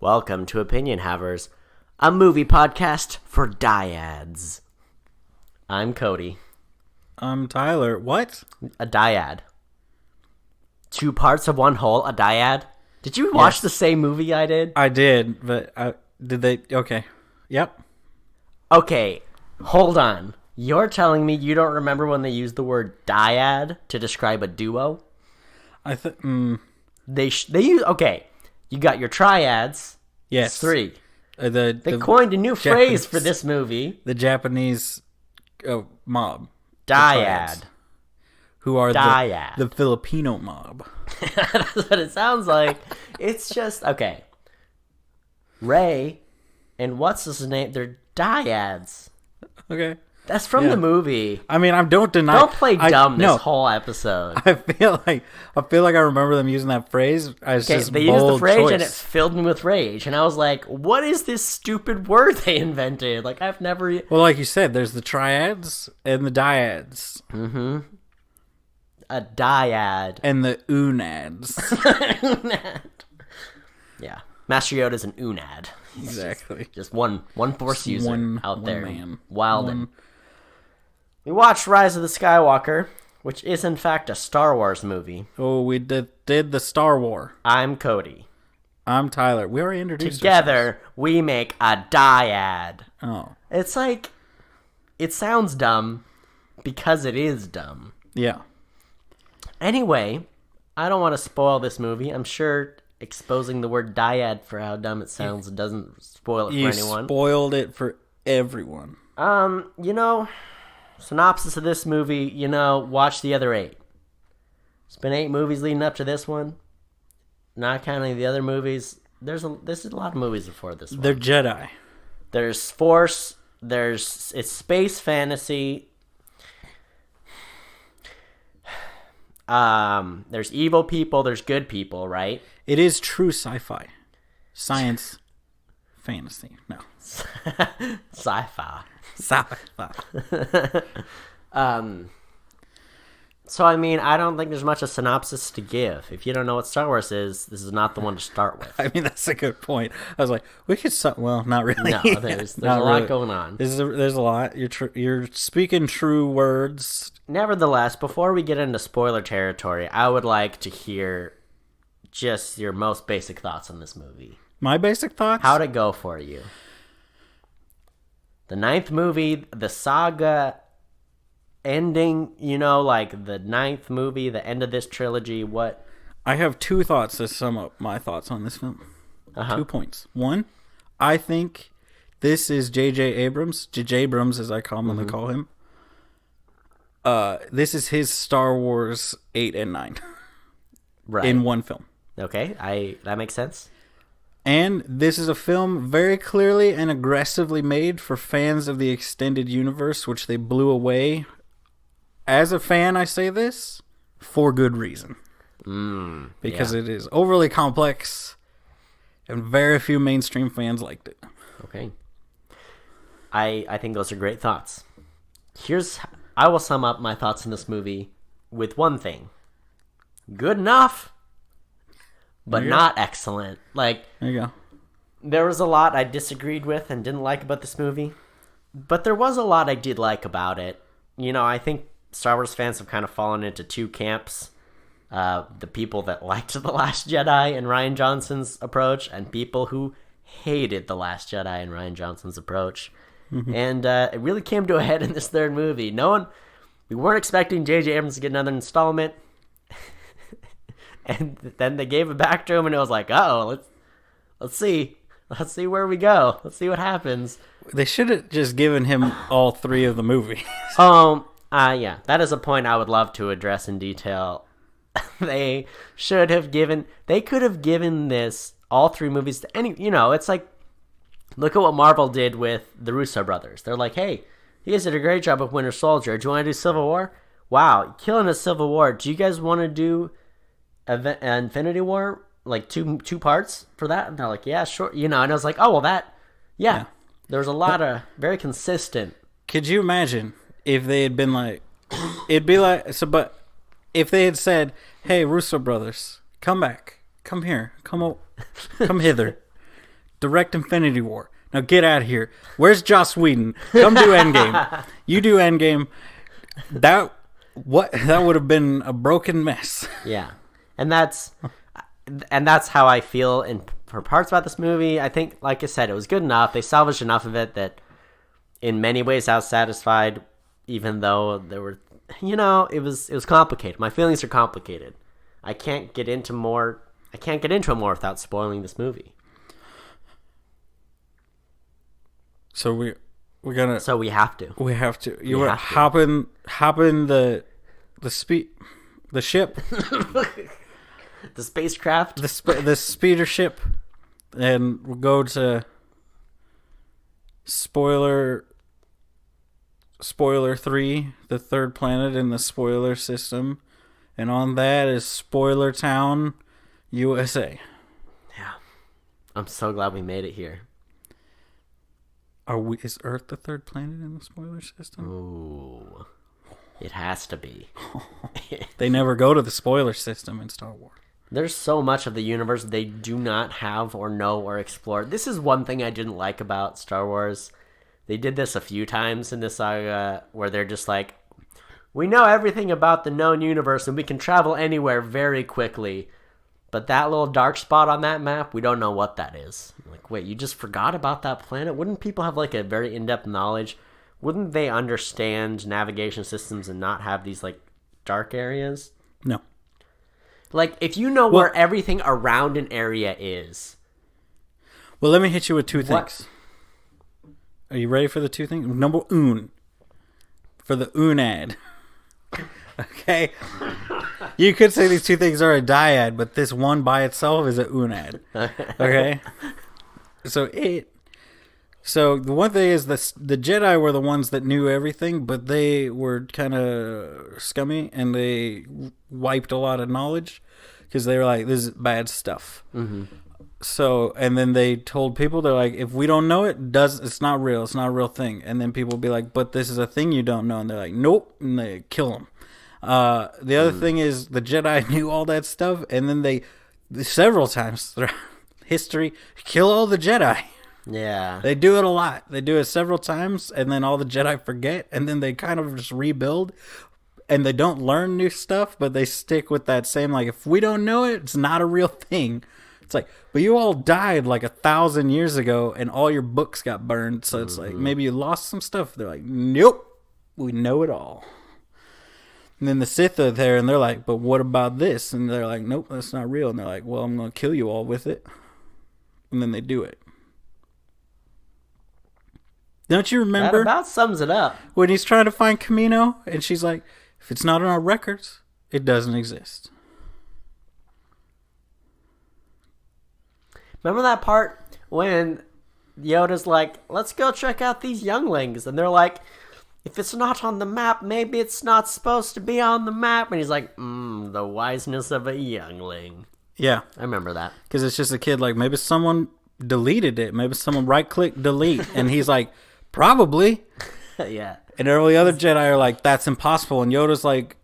Welcome to Opinion Havers, a movie podcast for dyads. I'm Cody. I'm Tyler. What? A dyad. Two parts of one whole, a dyad? Did you watch the same movie I did? I did, but did they? Okay. Yep. Okay, hold on. You're telling me you don't remember when they used the word dyad to describe a duo? They use, okay, you got your triads. Yes. Three. They coined a new phrase for this movie. The Japanese mob. Dyad. Who are dyad. The Filipino mob. That's what it sounds like. It's just, okay. Ray and what's his name? They're dyads. Okay. That's from the movie. I mean, don't deny. Don't play dumb this whole episode. I feel like I remember them using that phrase. They used the phrase and it filled me with rage. And I was like, what is this stupid word they invented? Like, I've never... Well, like you said, there's the triads and the dyads. Mm-hmm. A dyad. And the unads. Unad. Yeah. Master Yoda's an unad. Exactly. Just one force user out there. Man. Wild. We watched Rise of the Skywalker, which is in fact a Star Wars movie. Oh, we did the Star War. I'm Cody. I'm Tyler. We already introduced Together, ourselves. we make a dyad. Oh. It's like, it sounds dumb because it is dumb. Yeah. Anyway, I don't want to spoil this movie. I'm sure exposing the word dyad for how dumb it sounds doesn't spoil it for anyone. You spoiled it for everyone. Synopsis of this movie, watch the other 8. It's been 8 movies leading up to this one. Not counting the other movies. There's a lot of movies before this one. They're Jedi. There's Force. It's space fantasy. There's evil people. There's good people, right? It is true sci-fi. Science fantasy. No. Sci-fi. Sci-fi. So, I mean, I don't think there's much of a synopsis to give. If you don't know what Star Wars is, this is not the one to start with. I mean, that's a good point. I was like, we could... Well, not really. No, there's a lot going on. There's a lot. You're speaking true words. Nevertheless, before we get into spoiler territory, I would like to hear just your most basic thoughts on this movie. My basic thoughts? How'd it go for you? The 9th movie, the saga ending, like the 9th movie, the end of this trilogy, what? I have 2 thoughts to sum up my thoughts on this film. 2 points. 1, I think this is J.J. Abrams, as I commonly call him. This is his Star Wars 8 and 9. Right. In one film. Okay, that makes sense. And this is a film very clearly and aggressively made for fans of the extended universe, which they blew away. As a fan, I say this for good reason. Because it is overly complex, and very few mainstream fans liked it. Okay. I think those are great thoughts. I will sum up my thoughts on this movie with one thing. Good enough, but not excellent. Like, there you go. There was a lot I disagreed with and didn't like about this movie, but there was a lot I did like about it. I think Star Wars fans have kind of fallen into 2 camps. The people that liked The Last Jedi and Rian Johnson's approach, and people who hated The Last Jedi and Rian Johnson's approach. Mm-hmm. And it really came to a head in this 3rd movie. We weren't expecting J.J. Abrams to get another installment. And then they gave it back to him, and it was like, let's see. Let's see where we go. Let's see what happens. They should have just given him all 3 of the movies. Yeah. That is a point I would love to address in detail. They could have given this all 3 movies to any, it's like, look at what Marvel did with the Russo brothers. They're like, hey, you guys did a great job with Winter Soldier. Do you want to do Civil War? Wow, killing a Civil War. Do you guys want to do Infinity War? Like two parts for that? And they're like, yeah, sure. And I was like, oh, well, yeah. There's a lot of very consistent. Could you imagine if they had been like, it'd be like, but if they had said, hey, Russo brothers, come back, come here, come hither. direct Infinity War. Now get out of here. Where's Joss Whedon? Come do Endgame. You do Endgame. That would have been a broken mess. Yeah, and that's how I feel for parts about this movie. I think, like I said, it was good enough. They salvaged enough of it that, in many ways, I was satisfied. Even though there were, it was complicated. My feelings are complicated. I can't get into more without spoiling this movie. So we're gonna. So we have to. We have to. You want to hop in the ship, the spacecraft, the speeder ship, and we'll go to spoiler 3, the third planet in the spoiler system, and on that is Spoiler Town, USA. Yeah, I'm so glad we made it here. Is Earth the third planet in the spoiler system? Ooh, it has to be. They never go to the spoiler system in Star Wars. There's so much of the universe they do not have or know or explore. This is one thing I didn't like about Star Wars. They did this a few times in this saga where they're just like, we know everything about the known universe and we can travel anywhere very quickly. But that little dark spot on that map, we don't know what that is. Like, wait, you just forgot about that planet? Wouldn't people have like a very in-depth knowledge? Wouldn't they understand navigation systems and not have these like dark areas? No. Like, if you know where everything around an area is. Well, let me hit you with two things. Are you ready for the two things? Number one, for the unad. Okay? You could say these two things are a dyad, but this one by itself is a unad. Okay? So the one thing is the Jedi were the ones that knew everything, but they were kind of scummy and they wiped a lot of knowledge because they were like, this is bad stuff. Mm-hmm. So, and then they told people, they're like, if we don't know it, it's not real. It's not a real thing. And then people be like, but this is a thing you don't know. And they're like, nope. And they kill them. The other thing is the Jedi knew all that stuff. And then they several times throughout history, kill all the Jedi. Yeah. They do it a lot. They do it several times. And then all the Jedi forget. And then they kind of just rebuild. And they don't learn new stuff, but they stick with that same, like, if we don't know it, it's not a real thing. It's like, but you all died like 1,000 years ago and all your books got burned. So it's like, maybe you lost some stuff. They're like, nope, we know it all. And then the Sith are there and they're like, but what about this? And they're like, nope, that's not real. And they're like, well, I'm going to kill you all with it. And then they do it. Don't you remember? That about sums it up. When he's trying to find Camino and she's like, if it's not on our records, it doesn't exist. Remember that part when Yoda's like, let's go check out these younglings. And they're like, if it's not on the map, maybe it's not supposed to be on the map. And he's like, the wiseness of a youngling. Yeah. I remember that. Because it's just a kid like, maybe someone deleted it. Maybe someone right-click delete. And he's like, probably. Yeah. And all the other Jedi are like, that's impossible. And Yoda's like,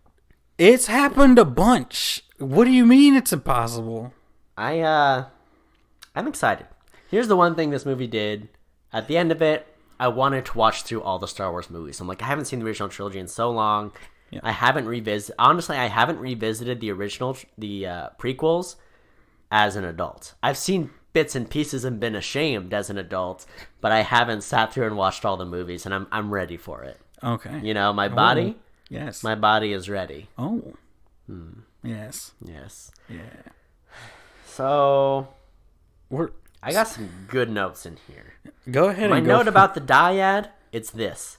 it's happened a bunch. What do you mean it's impossible? I'm excited. Here's the one thing this movie did. At the end of it, I wanted to watch through all the Star Wars movies. I'm like, I haven't seen the original trilogy in so long. Yeah. I haven't revisited the original, the prequels as an adult. I've seen bits and pieces and been ashamed as an adult, but I haven't sat through and watched all the movies, and I'm ready for it. Okay. You know, my body? Yes. My body is ready. Oh. Yes. Yes. Yeah. So... I got some good notes in here. Go ahead. My note about the dyad, it's this.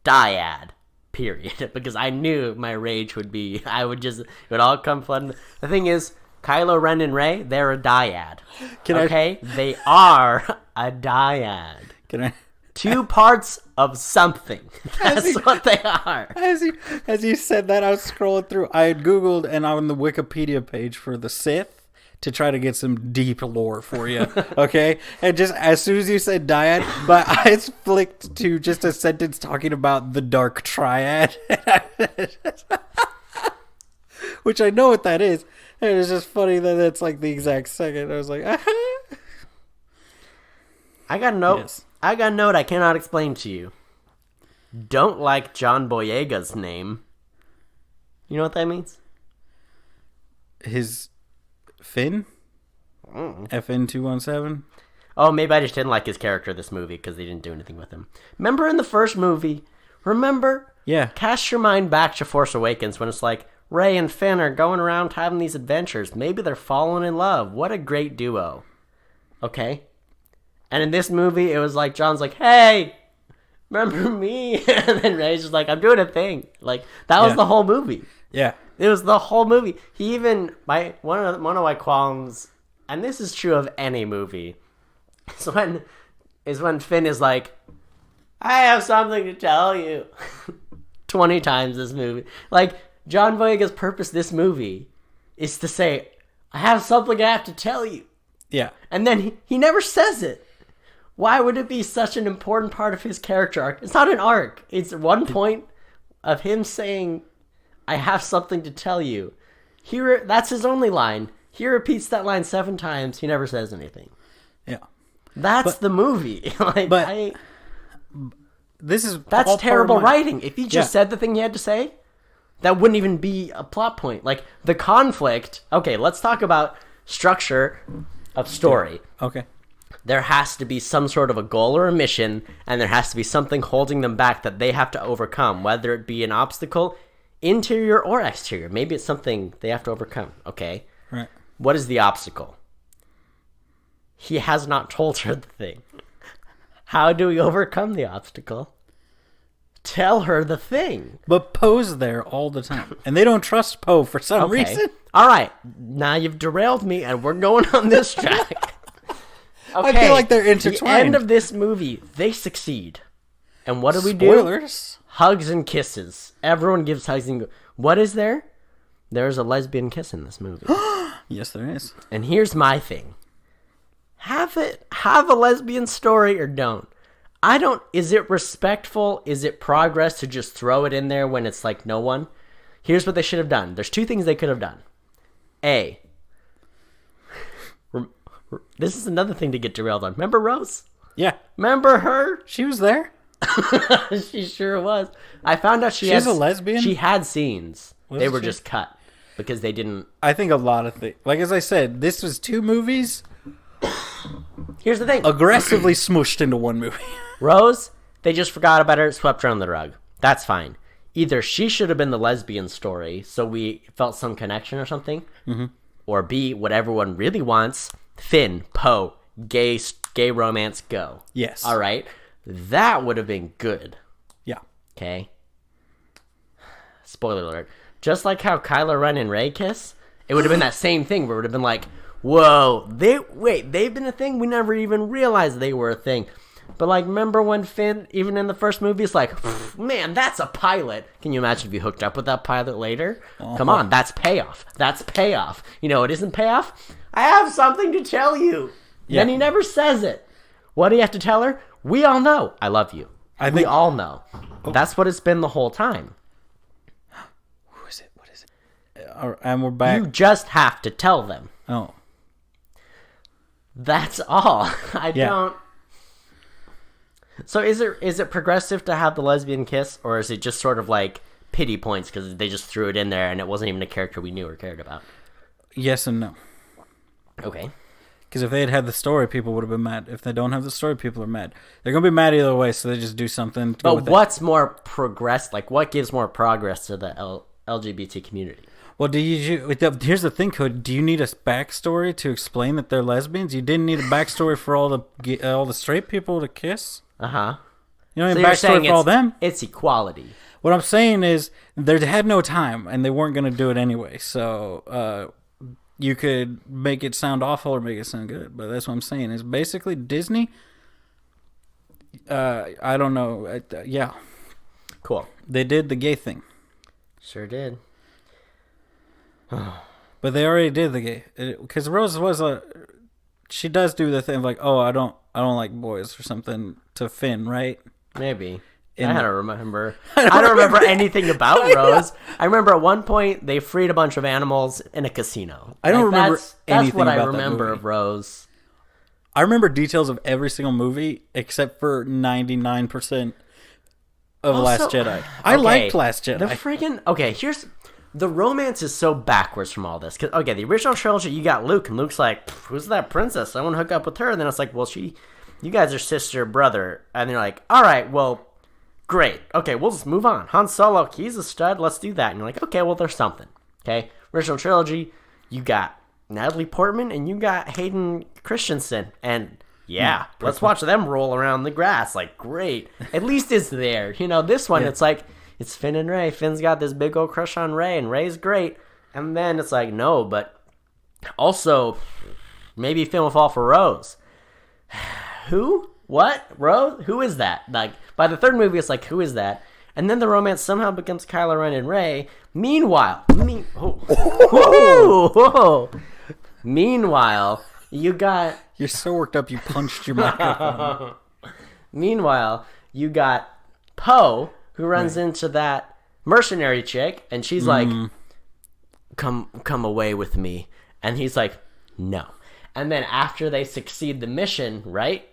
Dyad. Period. Because I knew my rage would be, it would all come flooding. The thing is, Kylo Ren and Rey, they're a dyad. They are a dyad. Can I? Two parts of something. That's what they are. As you said that, I was scrolling through. I had Googled and I'm on the Wikipedia page for the Sith to try to get some deep lore for you. Okay? And just as soon as you said dyad, my eyes flicked to just a sentence talking about the Dark Triad. Which I know what that is. And it's just funny that it's like the exact second. I was like, I got a note. Yes. I got a note I cannot explain to you. Don't like John Boyega's name. You know what that means? His Finn? FN217? Oh, maybe I just didn't like his character this movie because they didn't do anything with him. Remember in the first movie? Remember? Yeah. Cast your mind back to Force Awakens when it's like, Rey and Finn are going around having these adventures. Maybe they're falling in love. What a great duo. Okay? And in this movie, it was like, John's like, hey, remember me? And then Rey's just like, I'm doing a thing. Like, that was the whole movie. Yeah. It was the whole movie. He even, one of my qualms, and this is true of any movie, is when Finn is like, I have something to tell you. 20 times this movie. Like, John Boyega's purpose this movie is to say, I have something I have to tell you. Yeah. And then he never says it. Why would it be such an important part of his character arc? It's not an arc. It's one point of him saying, I have something to tell you. That's his only line. He repeats that line 7 times. He never says anything. Yeah. That's the movie. That's terrible writing. If he just said the thing he had to say, that wouldn't even be a plot point. Like, the conflict... Okay, let's talk about structure of story. Okay. There has to be some sort of a goal or a mission, and there has to be something holding them back that they have to overcome, whether it be an obstacle, interior or exterior. Maybe it's something they have to overcome, okay? Right. What is the obstacle? He has not told her the thing. How do we overcome the obstacle? Tell her the thing. But Poe's there all the time. And they don't trust Poe for some reason. All right. Now you've derailed me, and we're going on this track. Okay. I feel like they're intertwined. The end of this movie, they succeed. And what do we do? Spoilers. Hugs and kisses. Everyone gives hugs and... What is there? There's a lesbian kiss in this movie. Yes, there is. And here's my thing. Have a lesbian story or don't. Is it respectful? Is it progress to just throw it in there when it's like no one? Here's what they should have done. There's 2 things they could have done. A. This is another thing to get derailed on. Remember Rose? Yeah. Remember her? She was there. She sure was. I found out she's a lesbian? She had scenes. They were just cut because they didn't... I think a lot of things... Like, as I said, this was 2 movies... Here's the thing. Aggressively smooshed into one movie. Rose, they just forgot about her, swept her under the rug. That's fine. Either she should have been the lesbian story, so we felt some connection or something, or B, what everyone really wants, Finn, Poe, gay romance, go. Yes. All right? That would have been good. Yeah. Okay? Spoiler alert. Just like how Kylo Ren and Rey kiss, it would have been that same thing where it would have been like, whoa, they've been a thing? We never even realized they were a thing. But, like, remember when Finn, even in the first movie, is like, man, that's a pilot. Can you imagine if you hooked up with that pilot later? Come on, that's payoff. That's payoff. You know, it isn't payoff? I have something to tell you. Yeah. Then he never says it. What do you have to tell her? We all know. I love you. We all know. That's what it's been the whole time. Who is it? What is it? And we're back. You just have to tell them. Oh. That's all. I don't... So is it progressive to have the lesbian kiss, or is it just sort of like pity points because they just threw it in there and it wasn't even a character we knew or cared about? Yes and no. Okay. Because if they had had the story, people would have been mad. If they don't have the story, people are mad. They're going to be mad either way, so they just do something to go with what's more progress? Like, what gives more progress to the LGBT community? Well, here's the thing, Code. Do you need a backstory to explain that they're lesbians? You didn't need a backstory for all the straight people to kiss? Uh-huh. You don't need a backstory for all them? It's equality. What I'm saying is they had no time, and they weren't going to do it anyway. So you could make it sound awful or make it sound good. But that's what I'm saying. Is basically Disney, I don't know. Yeah. Cool. They did the gay thing. Sure did. But they already did the gay. Because Rose she does do the thing of like, oh, I don't like boys or something to Finn, right? Maybe. I don't remember. I don't remember anything about Rose. I remember at one point they freed a bunch of animals in a casino. I don't remember that's anything what about I remember that movie. of Rose. I remember details of every single movie except for 99% of Also, Last Jedi. I liked Last Jedi. The friggin' here's the romance is so backwards from all this. Cause the original trilogy, you got Luke, and Luke's like, "Who's that princess? I want to hook up with her." And then it's like, "Well, you guys are sister brother," and you're like, "All right, well, great, okay, we'll just move on." Han Solo, he's a stud. Let's do that. And you're like, "Okay, well, there's something." Okay, original trilogy, you got Natalie Portman and you got Hayden Christensen, and let's watch them roll around the grass. Like, great. At least it's there. This one, it's like, it's Finn and Rey. Finn's got this big old crush on Rey, and Rey's great. And then it's like, no, but also, maybe Finn will fall for Rose. Who? What? Rose? Who is that? Like, by the third movie, it's like, who is that? And then the romance somehow becomes Kylo Ren and Rey. Meanwhile, Meanwhile, you got... You're so worked up you punched your microphone. Meanwhile, you got Poe, who runs into that mercenary chick, and she's like, come away with me. And he's like, no. And then after they succeed the mission, right?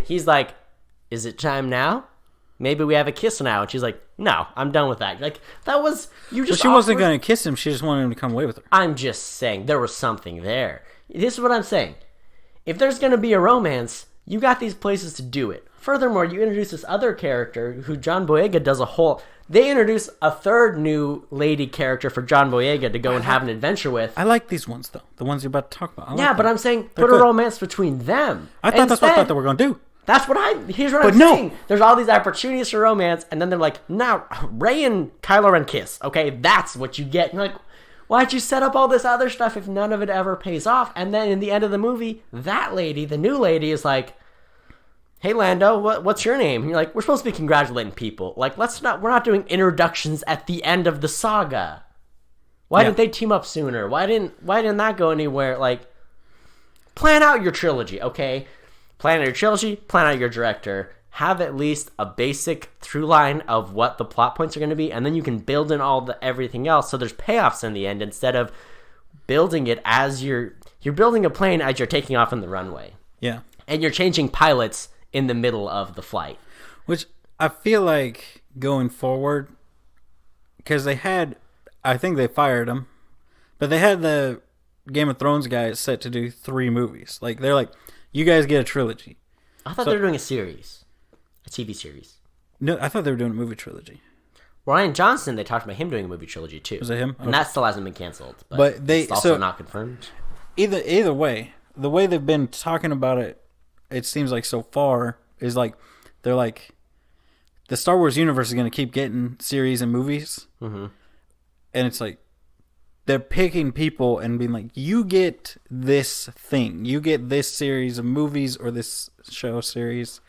He's like, is it time now? Maybe we have a kiss now. And she's like, no, I'm done with that. Like, that was... She wasn't going to kiss him. She just wanted him to come away with her. I'm just saying, there was something there. This is what I'm saying. If there's going to be a romance, you got these places to do it. Furthermore, you introduce this other character who John Boyega does a whole... They introduce a third new lady character for John Boyega to go and have an adventure with. I like these ones, though. The ones you're about to talk about. But I'm saying, put a romance between them. That's what I thought they were going to do. That's what here's what I'm saying. There's all these opportunities for romance, and then they're like, now, Rey and Kylo Ren kiss. Okay, that's what you get. And you're like, why'd you set up all this other stuff if none of it ever pays off? And then in the end of the movie, that lady, the new lady, is like, hey, Lando, what's your name? And you're like, we're supposed to be congratulating people. Like, we're not doing introductions at the end of the saga. Why didn't they team up sooner? Why didn't that go anywhere? Like, plan out your trilogy, okay? Plan out your trilogy, plan out your director. Have at least a basic through line of what the plot points are going to be, and then you can build in everything else so there's payoffs in the end instead of building it as you're building a plane as you're taking off in the runway. Yeah. And you're changing pilots in the middle of the flight. Which I feel like going forward, because I think they fired him, but they had the Game of Thrones guys set to do 3 movies. Like, they're like, you guys get a trilogy. I thought they were doing a series. A TV series. No, I thought they were doing a movie trilogy. Ryan Johnson, they talked about him doing a movie trilogy too. Was it him? And that still hasn't been canceled. But it's also not confirmed. Either way, the way they've been talking about it seems like so far, is like, they're like, the Star Wars universe is going to keep getting series and movies. Mm-hmm. And it's like, they're picking people and being like, you get this thing. You get this series of movies or this show series,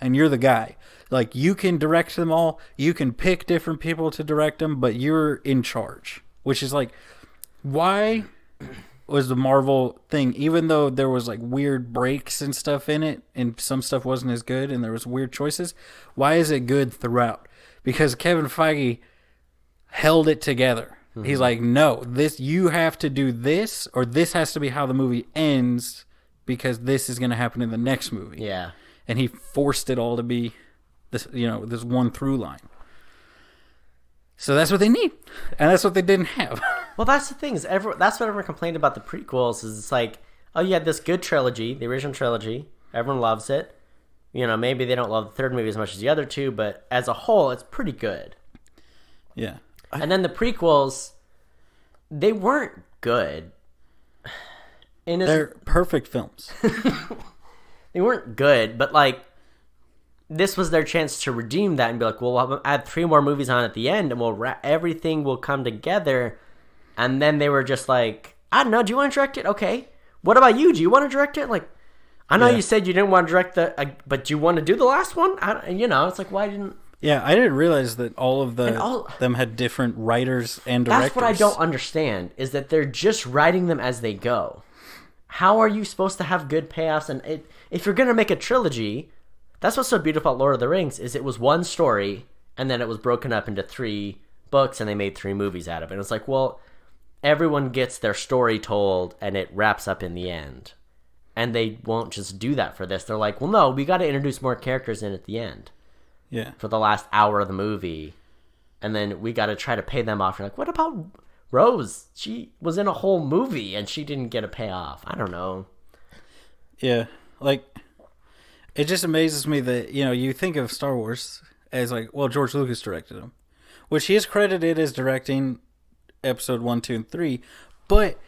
and you're the guy. Like, you can direct them all. You can pick different people to direct them, but you're in charge. Which is like, why was the Marvel thing, even though there was like weird breaks and stuff in it, and some stuff wasn't as good, and there was weird choices, why is it good throughout? Because Kevin Feige held it together. Mm-hmm. He's like, no, you have to do this, or this has to be how the movie ends, because this is going to happen in the next movie. Yeah. And he forced it all to be this, this one through line. So that's what they need, and that's what they didn't have. Well, that's the thing. That's what everyone complained about the prequels. Is it's like, oh, you had this good trilogy, the original trilogy. Everyone loves it. Maybe they don't love the third movie as much as the other two, but as a whole, it's pretty good. Yeah. And then the prequels, they weren't good. They're perfect films. They weren't good, but like, this was their chance to redeem that and be like, well, we'll add 3 more movies on at the end, and everything will come together. And then they were just like, I don't know, do you want to direct it? Okay. What about you? Do you want to direct it? Like, I know you said you didn't want to direct but do you want to do the last one? It's like, why didn't... Yeah, I didn't realize that all of them had different writers and directors. That's what I don't understand, is that they're just writing them as they go. How are you supposed to have good payoffs? And if you're going to make a trilogy, that's what's so beautiful about Lord of the Rings, is it was one story, and then it was broken up into 3 books, and they made 3 movies out of it. And it's like, well, everyone gets their story told, and it wraps up in the end. And they won't just do that for this. They're like, well, no, we got to introduce more characters in at the end. Yeah. For the last hour of the movie. And then we got to try to pay them off. You're like, what about Rose? She was in a whole movie and she didn't get a payoff. I don't know. Yeah. Like, it just amazes me that, you think of Star Wars as like, well, George Lucas directed them. Which he is credited as directing episode 1, 2, and 3. But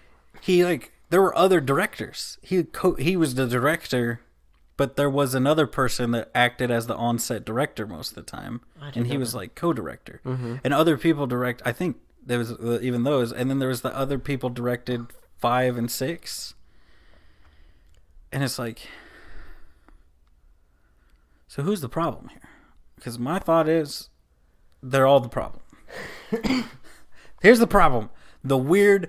there were other directors. He was the director, but there was another person that acted as the on-set director most of the time, and he was like co-director. Mm-hmm. And other people direct. I think there was even those, and then there was the other people directed 5 and 6. And it's like, so who's the problem here? Because my thought is, they're all the problem. Here's the problem: the weird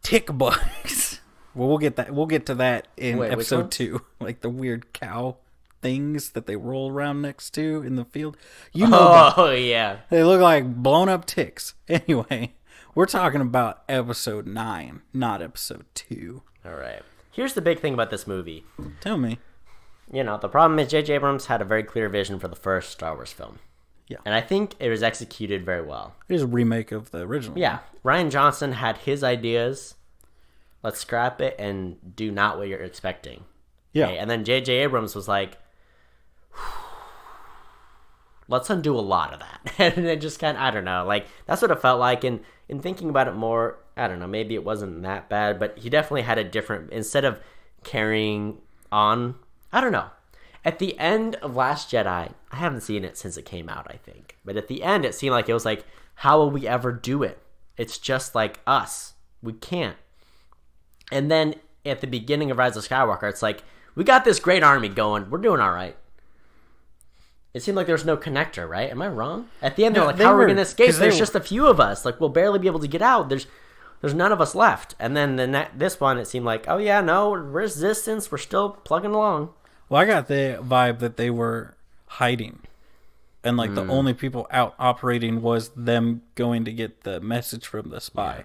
tick bugs. Well, we'll get to that in episode 2. Like the weird cow things that they roll around next to in the field. Oh, yeah. They look like blown up ticks. Anyway, we're talking about episode 9, not episode 2. All right. Here's the big thing about this movie. Tell me. The problem is J.J. Abrams had a very clear vision for the first Star Wars film. Yeah. And I think it was executed very well. It is a remake of the original. Yeah. Rian Johnson had his ideas. Let's scrap it and do not what you're expecting. Yeah. Okay? And then J.J. Abrams was like, let's undo a lot of that. And it just kind of, I don't know. Like, that's what it felt like. And in thinking about it more, I don't know, maybe it wasn't that bad, but he definitely had a different, instead of carrying on, I don't know. At the end of Last Jedi, I haven't seen it since it came out, I think. But at the end, it seemed like it was like, how will we ever do it? It's just like us. We can't. And then at the beginning of Rise of Skywalker, it's like, we got this great army going. We're doing all right. It seemed like there was no connector, right? Am I wrong? At the end, they're like, how are we going to escape? There's just a few of us. Like, we'll barely be able to get out. There's none of us left. And then this one, it seemed like, oh, yeah, no, resistance. We're still plugging along. Well, I got the vibe that they were hiding. And, like, the only people out operating was them going to get the message from the spy. Yeah.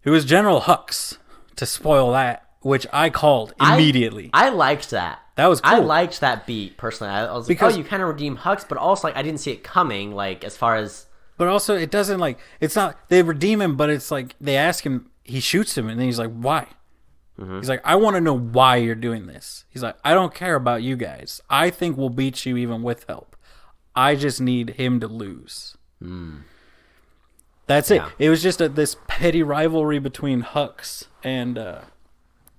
Who was General Hux, to spoil that, which I called immediately. I liked that. That was cool. I liked that beat, personally. I was like, oh, you kind of redeem Hux, but also, like, I didn't see it coming, like, as far as... But also, it doesn't, like, it's not... They redeem him, but it's like, they ask him, he shoots him, and then he's like, why? Mm-hmm. He's like, I want to know why you're doing this. He's like, I don't care about you guys. I think we'll beat you even with help. I just need him to lose. That's it. It was just this petty rivalry between Hux and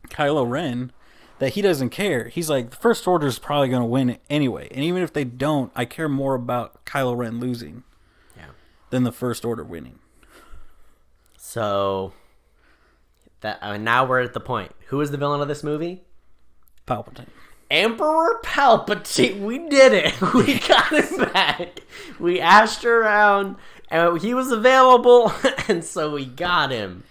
Kylo Ren that he doesn't care. He's like, the First Order is probably going to win anyway. And even if they don't, I care more about Kylo Ren losing than the First Order winning. So, now we're at the point. Who is the villain of this movie? Palpatine. Emperor Palpatine. We did it. We got him back. We asked around, and he was available, and so we got him.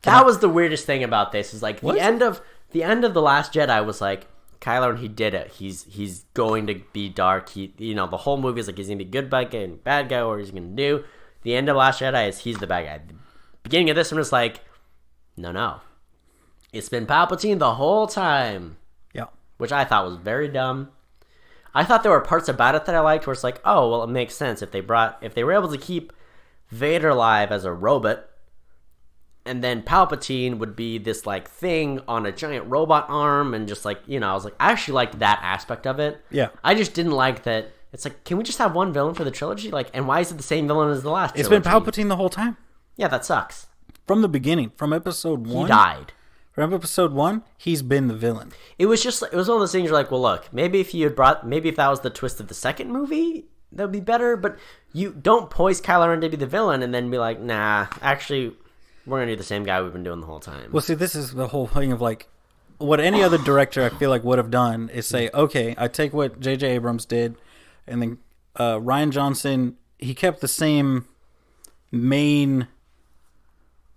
That was the weirdest thing about this. Is like the end of The Last Jedi was like, Kylo Ren, he did it. He's going to be dark. The whole movie is like, he's gonna be good guy and bad guy, or he's gonna do. The end of Last Jedi is he's the bad guy. The beginning of this one is like, no, it's been Palpatine the whole time. Yeah, which I thought was very dumb. I thought there were parts about it that I liked, where it's like, oh, well, it makes sense if they were able to keep Vader alive as a robot. And then Palpatine would be this, like, thing on a giant robot arm, and just, like, I was like, I actually liked that aspect of it. Yeah. I just didn't like that. It's like, can we just have one villain for the trilogy? Like, and why is it the same villain as the last trilogy? It's been Palpatine the whole time. Yeah, that sucks. From the beginning, from episode 1. He died. From episode 1, he's been the villain. It was one of those things you're like, well, look, maybe if that was the twist of the second movie, that would be better, but you don't poise Kylo Ren to be the villain and then be like, nah, actually... We're going to do the same guy we've been doing the whole time. Well, see, this is the whole thing of, like, what any other director, I feel like, would have done is say, okay, I take what J.J. Abrams did, and then Rian Johnson, he kept the same main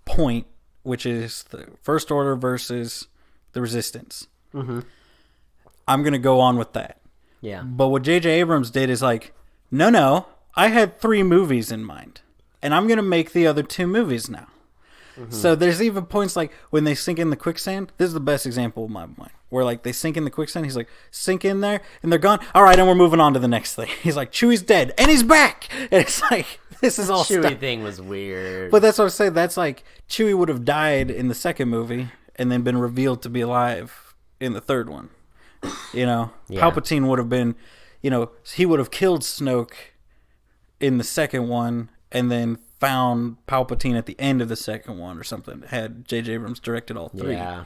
point, which is the First Order versus the Resistance. Mm-hmm. I'm going to go on with that. Yeah. But what J.J. Abrams did is like, no, I had 3 movies in mind, and I'm going to make the other 2 movies now. So there's even points like when they sink in the quicksand. This is the best example of my mind. Where like they sink in the quicksand. He's like, sink in there, and they're gone. All right, and we're moving on to the next thing. He's like, Chewie's dead, and he's back. And it's like, this is all Chewie stuff. thing was weird. But that's what I'm saying. That's like Chewie would have died in the second movie and then been revealed to be alive in the third one. You know, Palpatine would have been, you know, he would have killed Snoke in the second one and then found Palpatine at the end of the second one or something. Had J.J. Abrams directed all three. Yeah.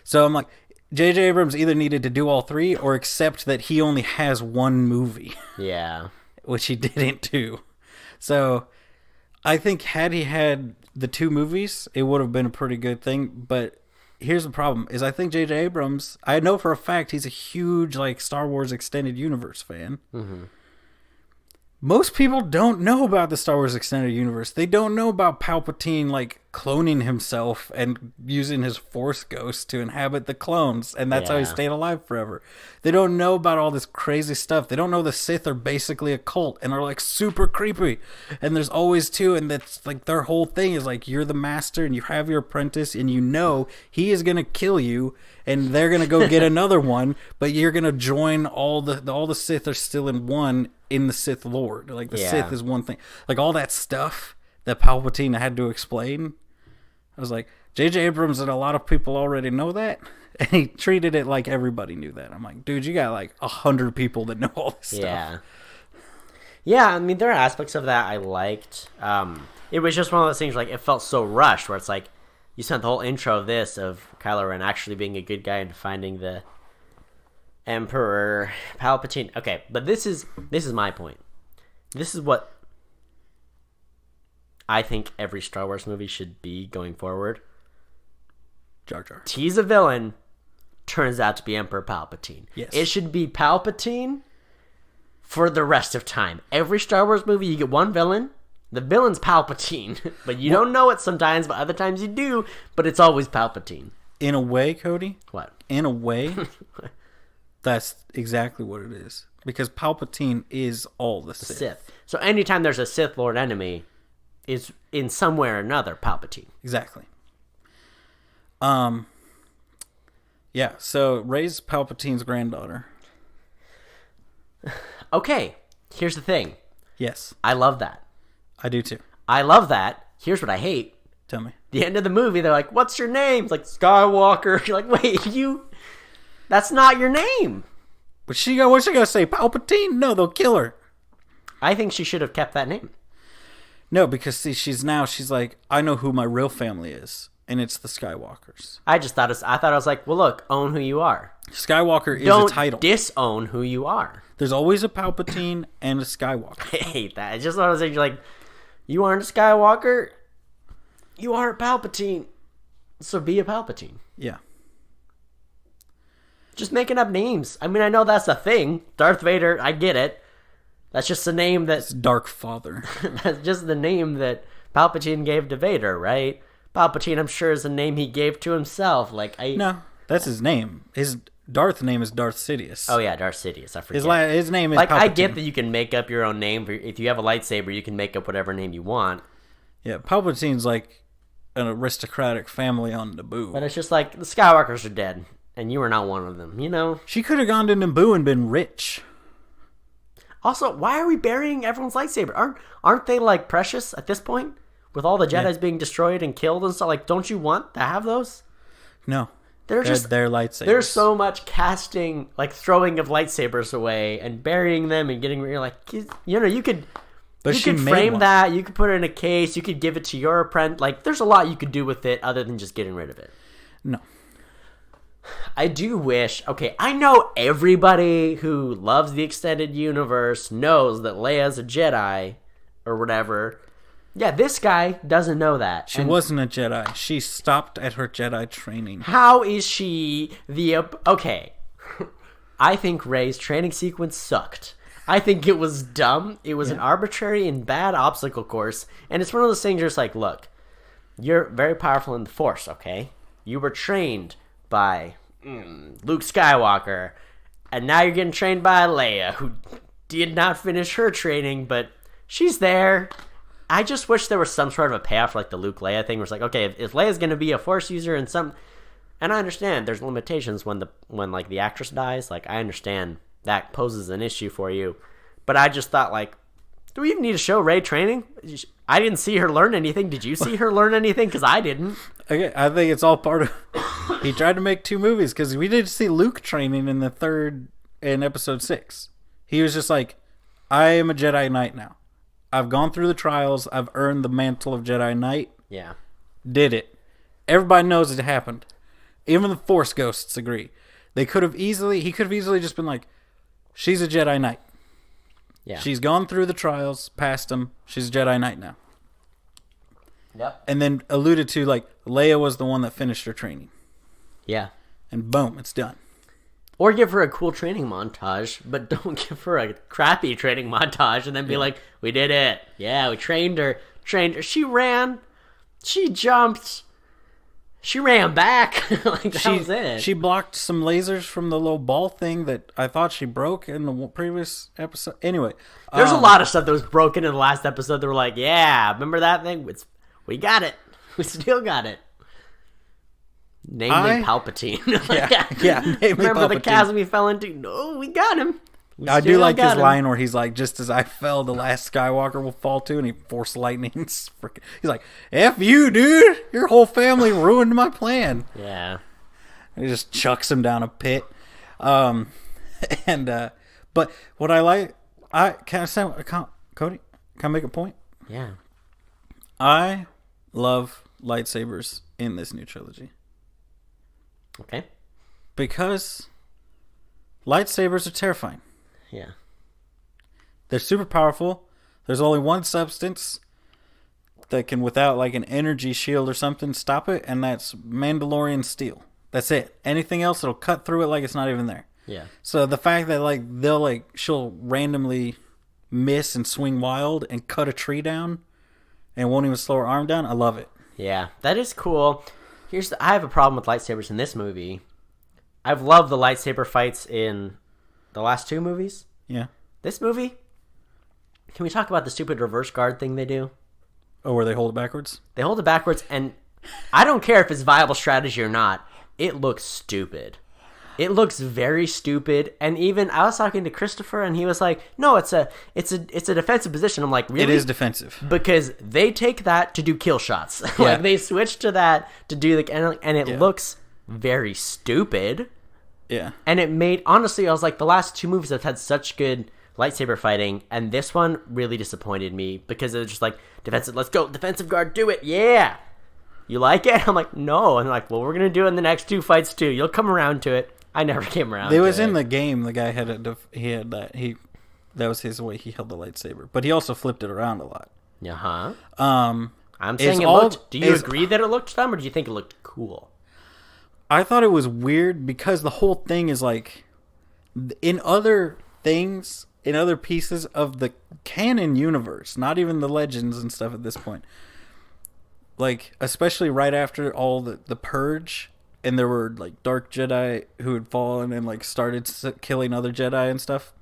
So I'm like, J.J. Abrams either needed to do all three or accept that he only has one movie. Yeah. Which he didn't do. So I think had he had the two movies, it would have been a pretty good thing. But here's the problem: is I think J.J. Abrams, I know for a fact he's a huge like Star Wars Extended Universe fan. Mm-hmm. Most people don't know about the Star Wars Extended Universe. They don't know about Palpatine like cloning himself and using his Force ghost to inhabit the clones, and that's how he stayed alive forever. They don't know about all this crazy stuff. They don't know the Sith are basically a cult and are like super creepy. And there's always two, and that's like their whole thing is like you're the master and you have your apprentice, and you know he is gonna kill you, and they're gonna go get another one, but you're gonna join all the Sith are still in one in the Sith Lord. Like the Sith is one thing. Like all that stuff that Palpatine had to explain. I was like, J.J. Abrams and a lot of people already know that, and he treated it like everybody knew that. I'm like, dude, you got like 100 people that know all this stuff. Yeah, I mean, there are aspects of that I liked. It was just one of those things, like, it felt so rushed, where it's like, you spent the whole intro of this, of Kylo Ren actually being a good guy and finding the Emperor Palpatine. Okay, but this is my point. This is what I think every Star Wars movie should be going forward. Jar Jar. Tease a villain, turns out to be Emperor Palpatine. Yes. It should be Palpatine for the rest of time. Every Star Wars movie, you get one villain. The villain's Palpatine. But you don't know it sometimes, but other times you do. But it's always Palpatine. In a way, Cody. What? In a way, that's exactly what it is. Because Palpatine is all the Sith. So anytime there's a Sith Lord enemy, is in some way or another Palpatine. Exactly. Yeah, so Rey's Palpatine's granddaughter. Okay, here's the thing. Yes. I love that. I do too. I love that. Here's what I hate. Tell me. The end of the movie, they're like, what's your name? It's like Skywalker. You're like, wait, that's not your name. What's she gonna say? Palpatine? No, they'll kill her. I think she should have kept that name. No, because see, she's like, I know who my real family is, and it's the Skywalkers. I thought I was like, well, look, own who you are. Skywalker is Don't a title. disown who you are. There's always a Palpatine and a Skywalker. I hate that. I just want to say, you're like, you aren't a Skywalker, you are a Palpatine, so be a Palpatine. Yeah. Just making up names. I mean, I know that's a thing. Darth Vader, I get it. That's just the name It's Dark Father. That's just the name that Palpatine gave to Vader, right? Palpatine, I'm sure, is a name he gave to himself. No, that's his name. His Darth name is Darth Sidious. Oh yeah, Darth Sidious. I forget. His name is like Palpatine. I get that you can make up your own name. If you have a lightsaber, you can make up whatever name you want. Yeah, Palpatine's like an aristocratic family on Naboo. But it's just like the Skywalkers are dead, and you are not one of them. You know. She could have gone to Naboo and been rich. Also, why are we burying everyone's lightsaber? Aren't they like precious at this point? With all the Jedis being destroyed and killed and stuff, like, don't you want to have those? No. They're just their lightsabers. There's so much casting, like throwing of lightsabers away and burying them and getting rid of, like, you know, you could frame that, you could put it in a case, you could give it to your apprentice. Like, there's a lot you could do with it other than just getting rid of it. No. I do wish, okay, I know everybody who loves the extended universe knows that Leia's a Jedi or whatever. Yeah, this guy doesn't know that. She wasn't a Jedi. She stopped at her Jedi training. How is she the... Okay. I think Rey's training sequence sucked. I think it was dumb. It was an arbitrary and bad obstacle course. And it's one of those things where it's like, look, you're very powerful in the Force, okay? You were trained by Luke Skywalker. And now you're getting trained by Leia, who did not finish her training, but she's there. I just wish there was some sort of a payoff for like the Luke Leia thing where it's like, okay, if Leia's going to be a Force user and I understand there's limitations when like the actress dies. Like, I understand that poses an issue for you. But I just thought, like, do we even need to show Rey training? I didn't see her learn anything. Did you see her learn anything? Because I didn't. Okay, I think it's all part of... He tried to make 2 movies because we did see Luke training in in episode 6. He was just like, I am a Jedi Knight now. I've gone through the trials. I've earned the mantle of Jedi Knight. Yeah. Did it. Everybody knows it happened. Even the Force ghosts agree. He could have easily just been like, she's a Jedi Knight. Yeah. She's gone through the trials, passed them. She's a Jedi Knight now. Yep. And then alluded to, like, Leia was the one that finished her training. Yeah. And boom, it's done. Or give her a cool training montage, but don't give her a crappy training montage and then be like, we did it. Yeah, we trained her. She ran. She jumped. She ran back. Like, that was it. She blocked some lasers from the little ball thing that I thought she broke in the previous episode. Anyway. There's a lot of stuff that was broken in the last episode that were like, yeah, remember that thing? We got it. We still got it. Namely Palpatine. Namely remember Palpatine. the chasm he fell into? No, we got him. I do like his line where he's like, just as I fell, the last Skywalker will fall too, and he force lightning. He's like, F you, dude! Your whole family ruined my plan. Yeah. And he just chucks him down a pit. But what I like, Cody, can I make a point? Yeah. I love lightsabers in this new trilogy. Okay. Because lightsabers are terrifying. Yeah. They're super powerful. There's only one substance that can, without like an energy shield or something, stop it, and that's Mandalorian steel. That's it. Anything else, it'll cut through it like it's not even there. Yeah. So the fact that like she'll randomly miss and swing wild and cut a tree down and won't even slow her arm down, I love it. Yeah, that is cool. I have a problem with lightsabers in this movie. I've loved the lightsaber fights in the last 2 movies. Yeah. This movie, can we talk about the stupid reverse guard thing they do? Oh, where they hold it backwards? They hold it backwards, and I don't care if it's viable strategy or not. It looks stupid. It looks very stupid. And even I was talking to Christopher, and he was like, "No, it's a defensive position." I'm like, "Really?" It is defensive because they take that to do kill shots. Yeah. Like they switch to that to do and it looks very stupid. Yeah. And it made, honestly, I was like, the last 2 movies have had such good lightsaber fighting, and this one really disappointed me because it was just like, defensive, let's go, defensive guard, do it, yeah. You like it? I'm like, no. And they're like, well, we're going to do it in the next 2 fights too. You'll come around to it. I never came around to it. It was in the game, the guy had that was his way he held the lightsaber. But he also flipped it around a lot. Uh-huh. I'm it's saying it looked, do you agree that it looked dumb, or do you think it looked cool? I thought it was weird because the whole thing is like, in other things, in other pieces of the canon universe, not even the legends and stuff at this point, like, especially right after all the Purge, and there were, like, dark Jedi who had fallen and, like, started killing other Jedi and stuff,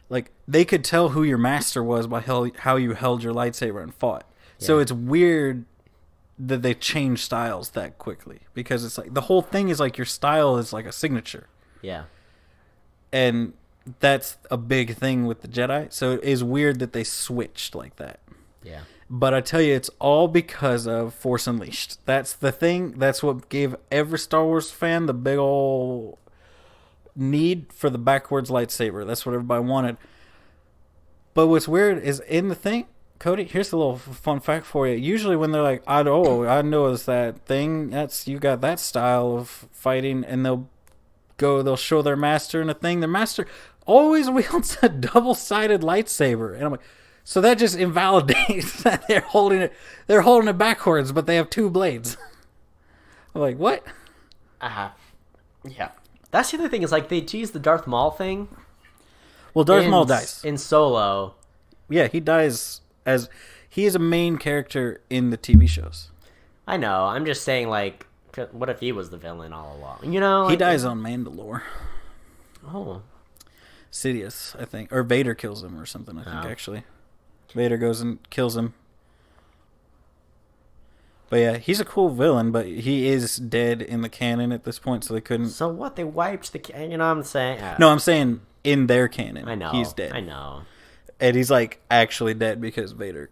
like, they could tell who your master was by how you held your lightsaber and fought. Yeah. So it's weird that they change styles that quickly, because it's like the whole thing is like your style is like a signature. Yeah. And that's a big thing with the Jedi. So it is weird that they switched like that. Yeah. But I tell you, it's all because of Force Unleashed. That's the thing. That's what gave every Star Wars fan the big ol' need for the backwards lightsaber. That's what everybody wanted. But what's weird is in the thing, Cody, here's a little fun fact for you. Usually when they're like, I noticed that thing, you got that style of fighting, and they'll show their master in a thing. Their master always wields a double-sided lightsaber. And I'm like, so that just invalidates that they're holding it backwards, but they have 2 blades. I'm like, what? Yeah. That's the other thing, is like they tease the Darth Maul thing. Well, Darth Maul dies. In Solo. Yeah, he dies as he is a main character in the TV shows. I know. I'm just saying, like, what if he was the villain all along? You know? He dies on Mandalore. Oh. Sidious, I think. Or Vader kills him or something, I think, actually. Vader goes and kills him. But yeah, he's a cool villain, but he is dead in the canon at this point, so they couldn't. So what? They wiped the. You know what I'm saying? No, I'm saying in their canon. I know. He's dead. I know. And he's like actually dead because Vader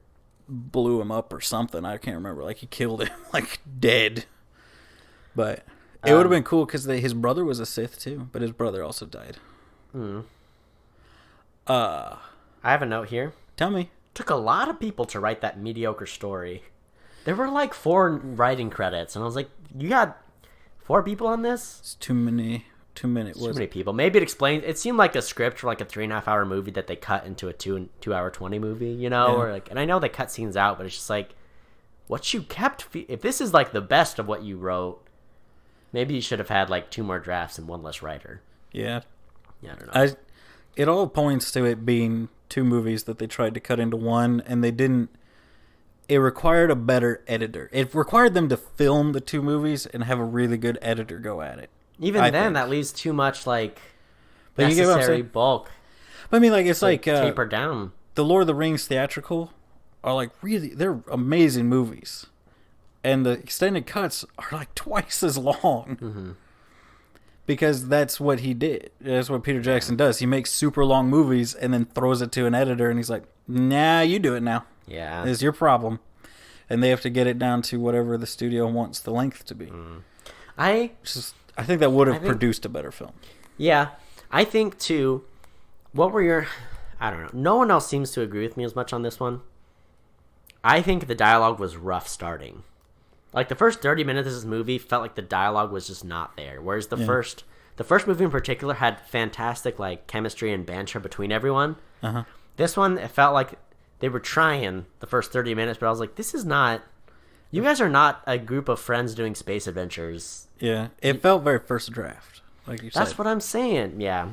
blew him up or something. I can't remember. Like he killed him, like dead. But it would have been cool because his brother was a Sith too, but his brother also died. I have a note here. Tell me. Took a lot of people to write that mediocre story. There were like 4 writing credits, and I was like, "You got 4 people on this? It's too many. Too many people. Maybe it explains. It seemed like a script for like a 3.5 hour movie that they cut into a 2 hour 20 movie. You know, or like, and I know they cut scenes out, but it's just like, what you kept. If this is like the best of what you wrote, maybe you should have had like 2 more drafts and 1 less writer. Yeah. Yeah, I don't know. It all points to it being 2 movies that they tried to cut into one, and they didn't. It required a better editor. It required them to film the 2 movies and have a really good editor go at it. Even I think that leaves too much like but necessary bulk. But I mean, like it's like taper down. The Lord of the Rings theatrical are like they're amazing movies, and the extended cuts are like twice as long. Because that's what he did. That's what Peter Jackson does. He makes super long movies and then throws it to an editor, and he's like, "Nah, you do it now. Yeah, it's your problem." And they have to get it down to whatever the studio wants the length to be. I think that would have produced a better film. Yeah. I think, too, what were your... I don't know. No one else seems to agree with me as much on this one. I think the dialogue was rough starting. Like, the first 30 minutes of this movie felt like the dialogue was just not there. Whereas the first movie in particular had fantastic, like, chemistry and banter between everyone. This one, it felt like they were trying the first 30 minutes, but I was like, this is not... You guys are not a group of friends doing space adventures. Yeah, it felt very first draft, like you said. That's what I'm saying, yeah.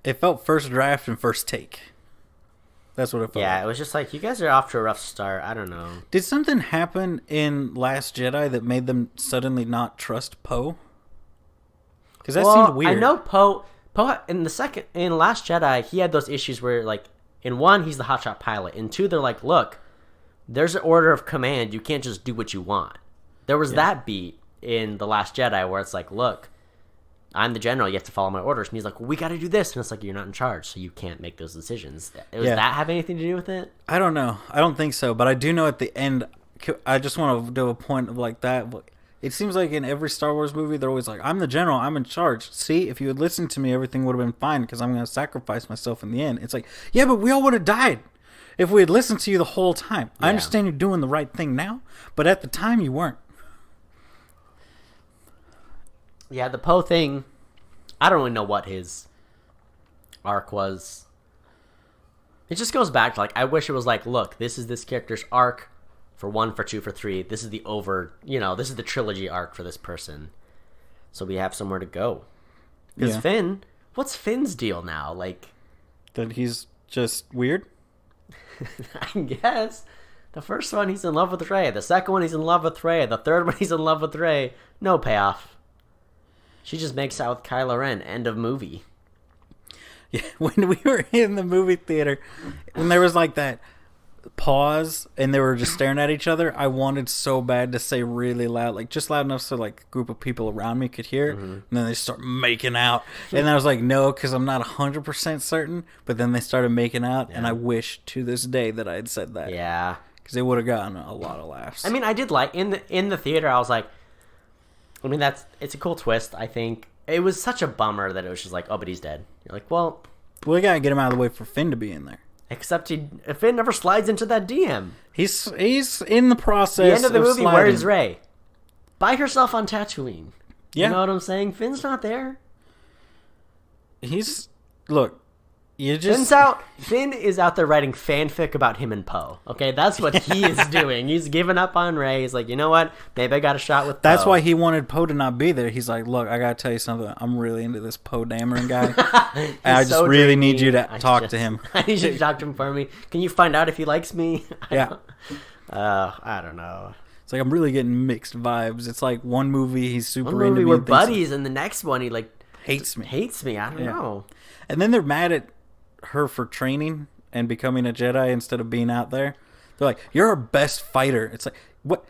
It felt first draft and first take. That's what it felt like. It was just like, you guys are off to a rough start. I don't know. Did something happen in Last Jedi that made them suddenly not trust Poe? Because that seemed weird. I know Poe in Last Jedi, he had those issues where, like, in 1, he's the hotshot pilot. In 2, they're like, look, there's an order of command. You can't just do what you want. There was that beat in The Last Jedi where it's like, look, I'm the general. You have to follow my orders. And he's like, well, we got to do this. And it's like, you're not in charge, so you can't make those decisions. Does that have anything to do with it? I don't know. I don't think so. But I do know at the end, I just want to do a point of like that. It seems like in every Star Wars movie, they're always like, I'm the general. I'm in charge. See, if you had listened to me, everything would have been fine because I'm going to sacrifice myself in the end. It's like, yeah, but we all would have died if we had listened to you the whole time. I understand you're doing the right thing now, but at the time you weren't. Yeah, the Poe thing, I don't really know what his arc was. It just goes back to, like, I wish it was like, look, this is this character's arc for 1, for 2, for 3. This is this is the trilogy arc for this person. So we have somewhere to go. Because Finn, what's Finn's deal now? Like, that he's just weird? I guess. The first one, he's in love with Rey. The second one, he's in love with Rey. The third one, he's in love with Rey. No payoff. She just makes out with Kylo Ren. End of movie. Yeah, when we were in the movie theater, when there was like that pause and they were just staring at each other, I wanted so bad to say really loud, like just loud enough so like a group of people around me could hear it. And then they start making out. And I was like, no, because I'm not 100% certain. But then they started making out, and I wish to this day that I had said that. Yeah. Because it would have gotten a lot of laughs. I mean, I did like, in the theater, I was like, I mean, it's a cool twist, I think. It was such a bummer that it was just like, oh, but he's dead. You're like, well... We gotta get him out of the way for Finn to be in there. Except Finn never slides into that DM. He's in the process. The end of the movie, sliding. where is Rey? By herself on Tatooine. Yeah. You know what I'm saying? Finn's not there. Look, you just... Finn is out there writing fanfic about him and Poe. Okay, that's what he is doing. He's given up on Rey. He's like, you know what? Maybe I got a shot with Poe. That's why he wanted Poe to not be there. He's like, look, I gotta tell you something. I'm really into this Poe Dameron guy. I just really need you to talk to him. I need you to talk to him for me. Can you find out if he likes me? Yeah. I don't know. It's like I'm really getting mixed vibes. It's like one movie he's super into me. One movie we're buddies, and the next one he like hates me. I don't know. And then they're mad at her for training and becoming a Jedi instead of being out there. They're like, you're our best fighter. It's like, what?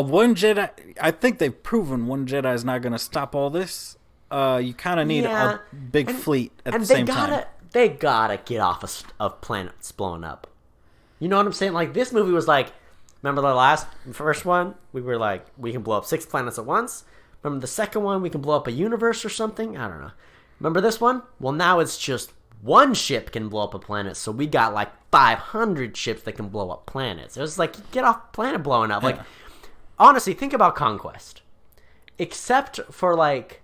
One Jedi. I think they've proven one Jedi is not going to stop all this. You kind of need a big fleet at the same time. They gotta get off of planets blowing up. You know what I'm saying? Like, this movie was like, remember the first one? We were like, we can blow up 6 planets at once. Remember the second one? We can blow up a universe or something? I don't know. Remember this one? Well, now it's just one ship can blow up a planet, so we got like 500 ships that can blow up planets. It was like, get off planet blowing up. Like, honestly, think about Conquest. Except for, like,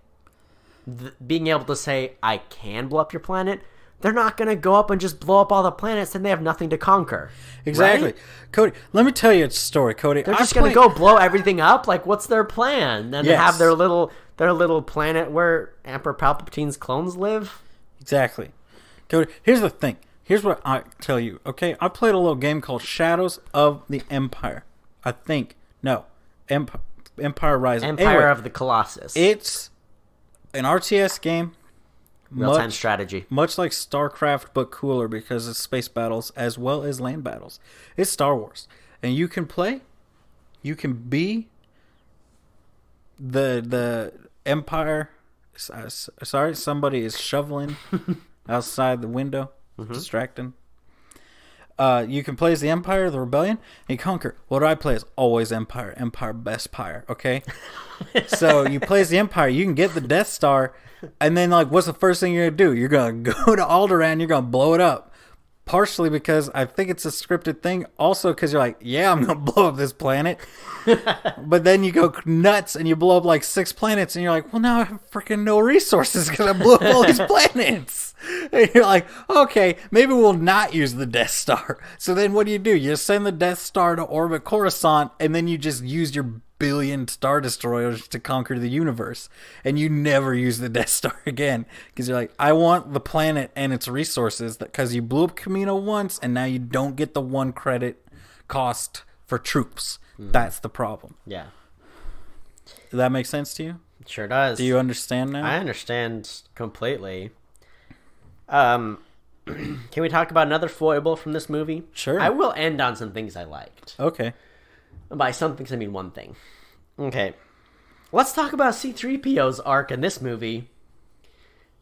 being able to say, I can blow up your planet, they're not going to go up and just blow up all the planets, and they have nothing to conquer. Exactly. Right? Cody, let me tell you a story, Cody. They're just going to go blow everything up? Like, what's their plan? And have their little planet where Emperor Palpatine's clones live? Exactly. Cody, here's the thing. Here's what I tell you, okay? I played a little game called Shadows of the Empire. I think. No. Empire Rising. Empire of the Colossus. It's an RTS game. Real-time strategy. Much like StarCraft, but cooler because it's space battles as well as land battles. It's Star Wars. And you can play. You can be the Empire. Sorry, somebody is shoveling outside the window, distracting. You can play as the Empire, the Rebellion, and you conquer. What do I play as? Always Empire. Empire, best pyre, okay? So you play as the Empire. You can get the Death Star, and then, like, what's the first thing you're going to do? You're going to go to Alderaan, you're going to blow it up. Partially because I think it's a scripted thing. Also because you're like, yeah, I'm going to blow up this planet. But then you go nuts and you blow up like 6 planets, and you're like, well, now I have freaking no resources because I blew up all these planets. And you're like, okay, maybe we'll not use the Death Star. So then what do? You send the Death Star to orbit Coruscant, and then you just use your billion Star Destroyers to conquer the universe. And you never use the Death Star again. Because you're like, I want the planet and its resources, because you blew up Kamino once, and now you don't get the 1 credit cost for troops. That's the problem. Yeah. Does that make sense to you? It sure does. Do you understand now? I understand completely. Can we talk about another foible from this movie? Sure. I will end on some things I liked. Okay. And by some things, I mean one thing. Okay. Let's talk about C-3PO's arc in this movie.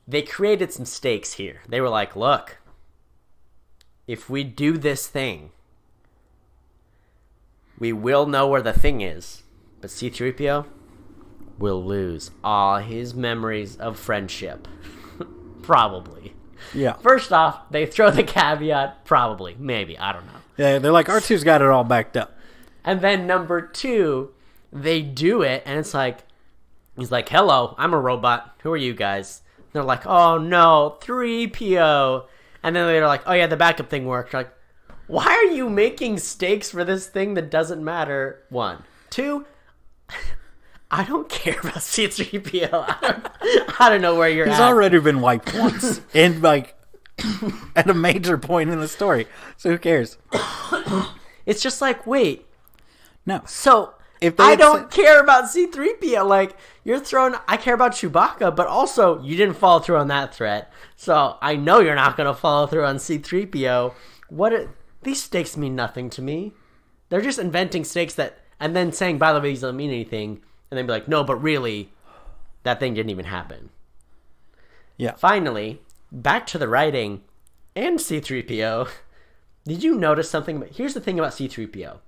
They created some stakes here. They were like, look, if we do this thing, we will know where the thing is. But C-3PO will lose all his memories of friendship. Probably. Yeah. First off, they throw the caveat, probably, maybe, I don't know. Yeah, they're like, R2's got it all backed up. And then number 2, they do it, and it's like, he's like, hello, I'm a robot. Who are you guys? And they're like, oh no, 3PO. And then they're like, oh yeah, the backup thing worked. You're like, why are you making stakes for this thing that doesn't matter? 1. 2, I don't care about C-3PO. I don't know where you're at. He's already been wiped once. And, like, at a major point in the story. So who cares? It's just like, wait. No. So, if I don't care about C-3PO. Like, you're throwing... I care about Chewbacca, but also, you didn't follow through on that threat. So, I know you're not going to follow through on C-3PO. These stakes mean nothing to me. They're just inventing stakes that... And then saying, by the way, these don't mean anything. And then be like, no, but really, that thing didn't even happen. Yeah. Finally, back to the writing and C-3PO. Did you notice something? Here's the thing about C-3PO.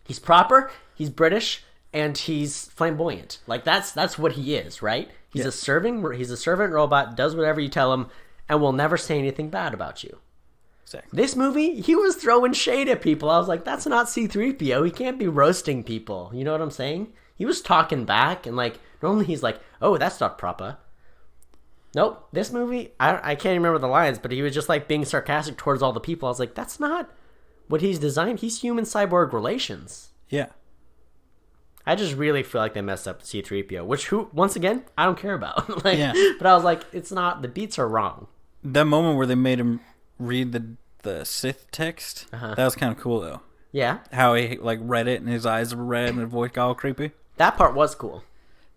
He's proper, he's British, and he's flamboyant. Like, that's what he is, right? He's a servant robot, does whatever you tell him, and will never say anything bad about you. Exactly. This movie, he was throwing shade at people. I was like, that's not C-3PO. He can't be roasting people. You know what I'm saying? He was talking back, and, like, normally he's like, oh, that's not proper. Nope, this movie, I can't remember the lines, but he was just, like, being sarcastic towards all the people. I was like, that's not what he's designed. He's human-cyborg relations. Yeah. I just really feel like they messed up C-3PO, which, once again, I don't care about. Like, yeah. But I was like, it's not, the beats are wrong. That moment where they made him read the Sith text, that was kind of cool, though. Yeah? How he, like, read it, and his eyes were red, and his voice got all creepy. That part was cool.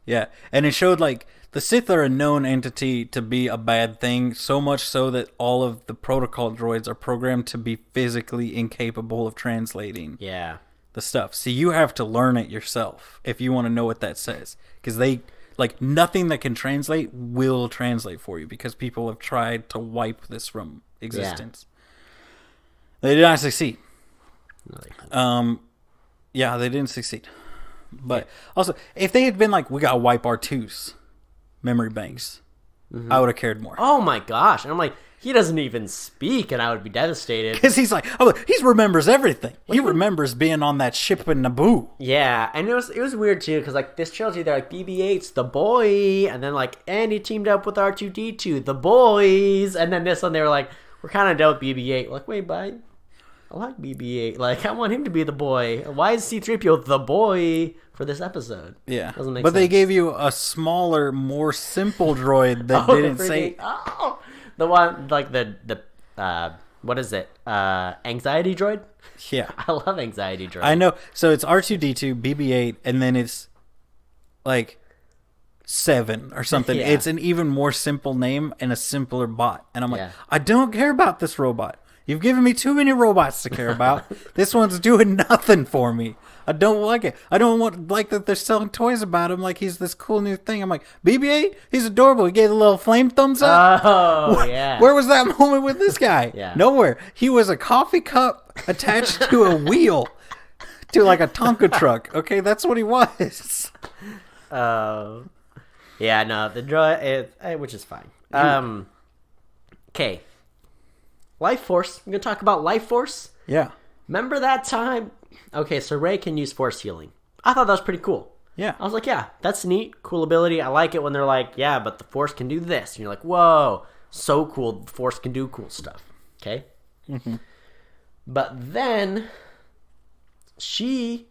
Yeah, and it showed, like, the Sith are a known entity to be a bad thing, so much so that all of the protocol droids are programmed to be physically incapable of translating Yeah. the stuff. So you have to learn it yourself if you want to know what that says. Because they, like, nothing that can translate will translate for you because people have tried to wipe this from existence. They did not succeed. Yeah, they didn't succeed. But also, if they had been like, we got to wipe R2's memory banks, I would have cared more. Oh my gosh. And I'm like, he doesn't even speak, and I would be devastated. Because he's like, he remembers everything. He remembers being on that ship in Naboo. Yeah, and it was weird too, because like this trilogy, they're like BB-8's the boy, and then like Andy teamed up with R2-D2, the boys, and then this one they were like, we're kind of done with BB-8. Like, wait, bud, I like BB-8. Like, I want him to be the boy. Why is C-3PO the boy for this episode? Yeah, doesn't make but sense. they gave you a smaller, more simple droid that didn't say. Oh, the one like the what is it? Anxiety droid. Yeah, I love anxiety droid. I know. So it's R2-D2, BB-8, and then it's like 7 or something. Yeah. It's an even more simple name and a simpler bot. And I'm like, Yeah. I don't care about this robot. You've given me too many robots to care about. This one's doing nothing for me. I don't like it. I don't want like that they're selling toys about him like he's this cool new thing. I'm like, BB-8, he's adorable. He gave a little flame thumbs up. Oh, yeah. Where was that moment with this guy? Yeah. Nowhere. He was a coffee cup attached to a wheel to like a Tonka truck. Okay, that's what he was. Oh. Yeah, no, the droid, which is fine. Okay. Life Force. I'm going to talk about Life Force. Yeah. Remember that time? Okay, so Rey can use Force healing. I thought that was pretty cool. Yeah. I was like, yeah, that's neat. Cool ability. I like it when they're like, yeah, but the Force can do this. And you're like, whoa, so cool. The Force can do cool stuff. Okay? Mm-hmm. But then,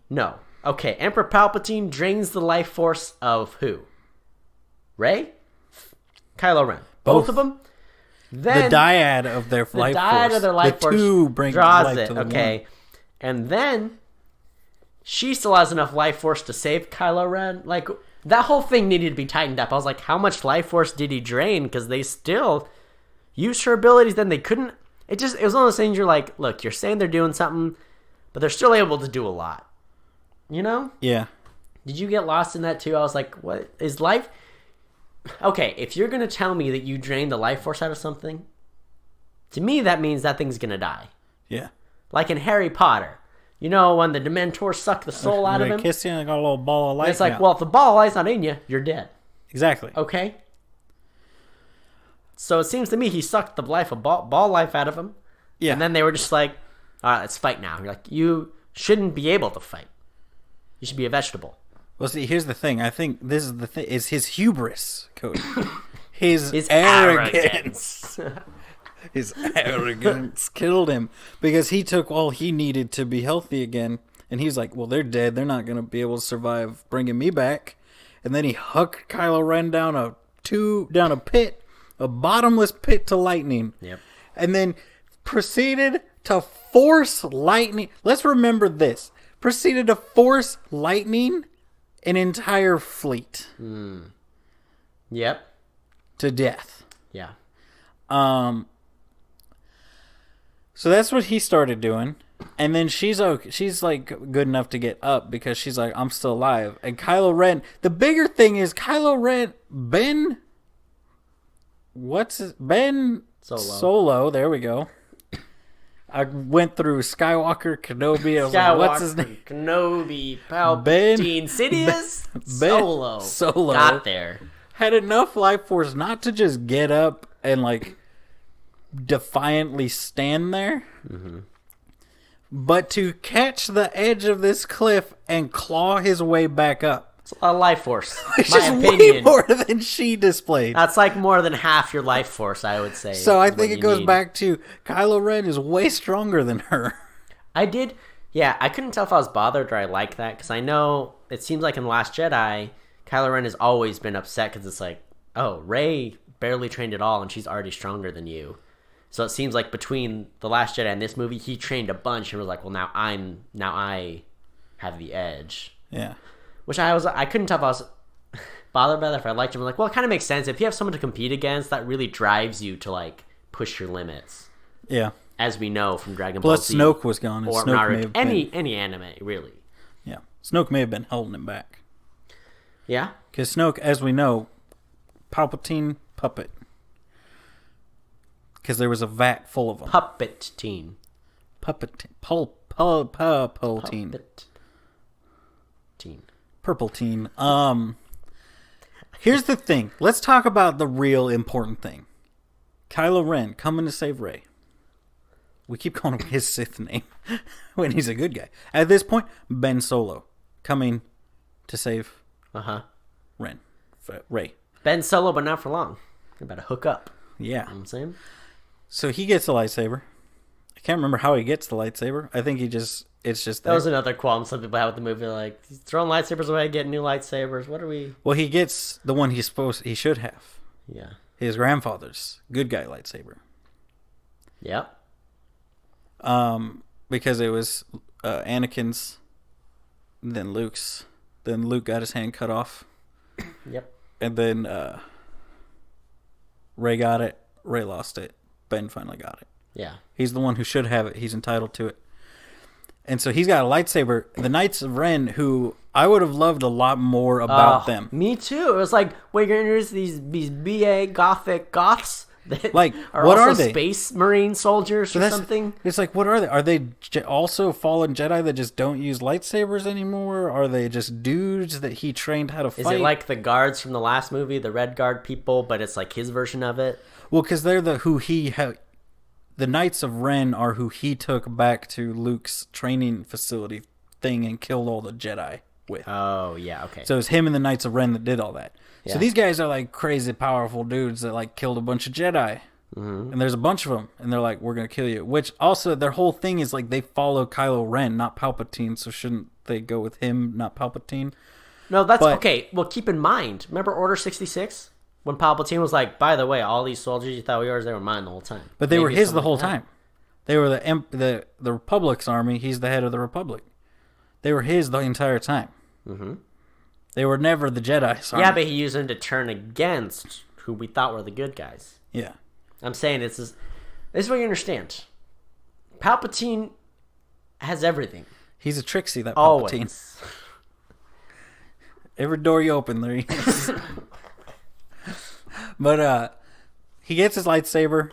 no. Okay, Emperor Palpatine drains the life force of who? Rey? Kylo Ren. Both of them? Then the dyad of their life force. Of their life force two bring draws life it. to the Okay. one. And then she still has enough life force to save Kylo Ren. Like, that whole thing needed to be tightened up. I was like, how much life force did he drain? Because they still used her abilities, then they couldn't. It was one of those things you're like, look, you're saying they're doing something, but they're still able to do a lot. You know? Yeah. Did you get lost in that too? I was like, what is life? Okay, if you're going to tell me that you drain the life force out of something, to me that means that thing's going to die. Yeah. Like in Harry Potter. You know, when the Dementors suck the soul out of him? Kiss you and got a little ball of light. And it's like, well, if the ball of light's not in you, you're dead. Exactly. Okay? So it seems to me he sucked the ball life out of him. Yeah. And then they were just like, all right, let's fight now. You're like, you shouldn't be able to fight. You should be a vegetable. Well, see, here's the thing. I think this is the thing. Is his hubris, Cody. His arrogance. His arrogance killed him because he took all he needed to be healthy again. And he's like, well, they're dead. They're not going to be able to survive bringing me back. And then he hucked Kylo Ren down a pit, a bottomless pit to lightning. Yep. And then proceeded to force lightning. Let's remember this. Proceeded to force lightning an entire fleet. Yep. To death. Yeah. So that's what he started doing. And then she's like good enough to get up because she's like, I'm still alive. And Kylo Ren, the bigger thing is Kylo Ren, Ben Solo, there we go. I went through Skywalker, Kenobi. I was like, what's his name? Kenobi, Palpatine, Sidious, Solo. Got there. Had enough life force not to just get up and like defiantly stand there, but to catch the edge of this cliff and claw his way back up. It's a life force. Which My is opinion. way more than she displayed. That's like more than half your life force, I would say. So I think it goes back to Kylo Ren is way stronger than her. I couldn't tell if I was bothered or I like that, because I know it seems like in The Last Jedi, Kylo Ren has always been upset because it's like, oh, Rey barely trained at all and she's already stronger than you. So it seems like between The Last Jedi and this movie, he trained a bunch and was like, well, now I have the edge. Yeah. Which I couldn't tell if I was bothered by that, if I liked him. I'm like, well, it kind of makes sense. If you have someone to compete against, that really drives you to, like, push your limits. Yeah. as we know from Dragon Ball Plus, Z. Snoke was gone. And Or Snoke may Naruto. have been, Any anime, really. yeah, Snoke may have been holding him back. Yeah? Because Snoke, as we know, Palpatine puppet. Because there was a vat full of them. Puppet teen. Palpatine. Puppet teen. Purple teen. Here's the thing. Let's talk about the real important thing. Kylo Ren coming to save Rey. We keep calling him his Sith name when he's a good guy. At this point, Ben Solo coming to save Rey. Ben Solo, but not for long. They're about to hook up. Yeah. You know what I'm saying? So he gets the lightsaber. I can't remember how he gets the lightsaber. I think it's just That was another qualm some people have with the movie. Like, he's throwing lightsabers away, getting new lightsabers. What are we... Well, he gets the one he should have. Yeah. His grandfather's good guy lightsaber. Yep. Because it was Anakin's, then Luke's. Then Luke got his hand cut off. Yep. And then Rey got it. Rey lost it. Ben finally got it. Yeah. He's the one who should have it. He's entitled to it. And so he's got a lightsaber. The Knights of Ren, who I would have loved a lot more about them. Me too. It was like, wait, you're going to introduce these BA Gothic goths that Like, are what also are they? Space Marine soldiers or something? It's like, what are they? Are they also fallen Jedi that just don't use lightsabers anymore? Are they just dudes that he trained how to fight? Is it like the guards from the last movie, the Red Guard people, but it's like his version of it? Well, because they're the Knights of Ren are who he took back to Luke's training facility thing and killed all the Jedi with. Oh, yeah, okay. So it was him and the Knights of Ren that did all that. Yeah. So these guys are like crazy powerful dudes that like killed a bunch of Jedi. Mm-hmm. And there's a bunch of them. And they're like, we're going to kill you. Which also their whole thing is like they follow Kylo Ren, not Palpatine. So shouldn't they go with him, not Palpatine? No, that's okay. Well, keep in mind, remember Order 66? When Palpatine was like, by the way, all these soldiers you thought we were, they were mine the whole time. But they were his the whole time. They were the Republic's army. He's the head of the Republic. They were his the entire time. Mm-hmm. They were never the Jedi's army. Yeah, but he used them to turn against who we thought were the good guys. Yeah. I'm saying this is what you understand. Palpatine has everything. He's a tricksy, that Palpatine. Always. Every door you open, there he is. But he gets his lightsaber.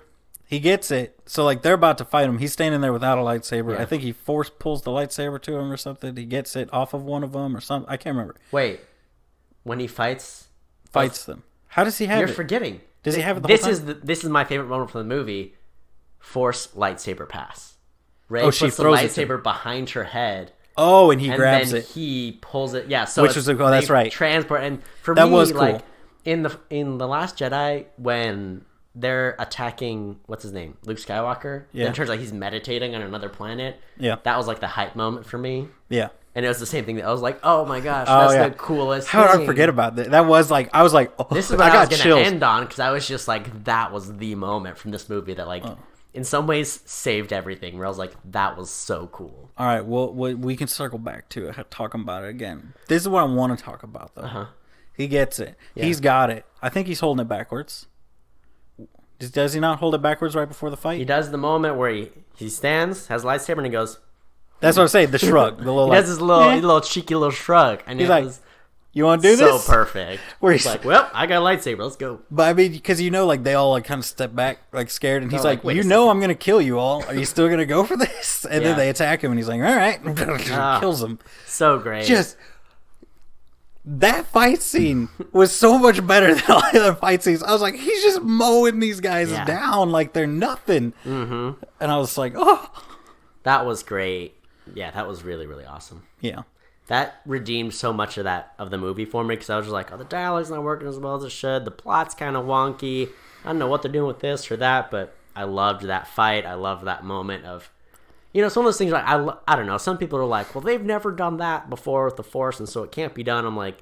He gets it. So, like, they're about to fight him. He's standing there without a lightsaber. Yeah. I think he pulls the lightsaber to him or something. He gets it off of one of them or something. I can't remember. Wait. When he fights them. How does he have it? You're forgetting. Does he have it the whole time? This is my favorite moment from the movie. Force lightsaber pass. Rey puts the lightsaber behind her head. Oh, and he grabs it. He pulls it. Yeah, so which was that's right. Transport, and for that me, was cool. like in the Last Jedi when they're attacking what's his name, Luke Skywalker. Yeah, it turns out he's meditating on another planet. Yeah, that was like the hype moment for me. Yeah, and it was the same thing. That I was like, oh my gosh, that's the coolest. How did I forget about that? That was like I was like, oh, this is what I was going to end on because I was just like, that was the moment from this movie that like. In some ways, saved everything. Where I was like, "That was so cool." All right, well, we can circle back to it, talking about it again. This is what I want to talk about, though. Uh-huh. He gets it. Yeah. He's got it. I think he's holding it backwards. Does he not hold it backwards right before the fight? He does the moment where he stands, has a lightsaber, and he goes. That's what I'm saying. The shrug, the little. He does his little cheeky little shrug, and he's like, "You want to do this?" So perfect. Where he's like, "Well, I got a lightsaber. Let's go." But I mean, because like they all like kind of step back, like scared, and he's like, "You know, I'm gonna kill you all. Are you still gonna go for this?" And then they attack him, and he's like, "All right," kills him. So great. Just that fight scene was so much better than all the other fight scenes. I was like, he's just mowing these guys down like they're nothing. Mm-hmm. And I was like, oh, that was great. Yeah, that was really, really awesome. Yeah. That redeemed so much of the movie for me because I was just like, oh, the dialogue's not working as well as it should. The plot's kind of wonky. I don't know what they're doing with this or that, but I loved that fight. I loved that moment of, some of those things like, I don't know. Some people are like, well, they've never done that before with the Force, and so it can't be done. I'm like,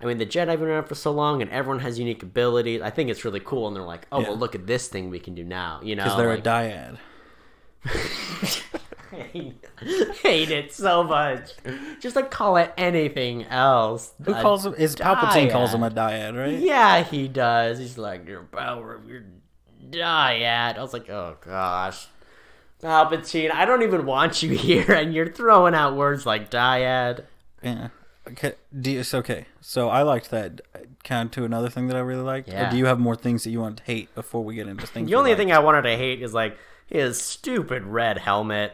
I mean, the Jedi have been around for so long, and everyone has unique abilities. I think it's really cool, and they're like, oh, well, look at this thing we can do now. Because they're like, a dyad. Hate it so much. Just like call it anything else. Who calls him? Palpatine calls him a dyad, right? Yeah, he does. He's like, your power of your dyad. I was like, oh gosh, Palpatine, I don't even want you here, and you're throwing out words like dyad. Yeah. Okay. It's okay. So I liked that. Kind of to another thing that I really liked. Yeah. Or do you have more things that you want to hate before we get into things? The only thing I wanted to hate is like his stupid red helmet.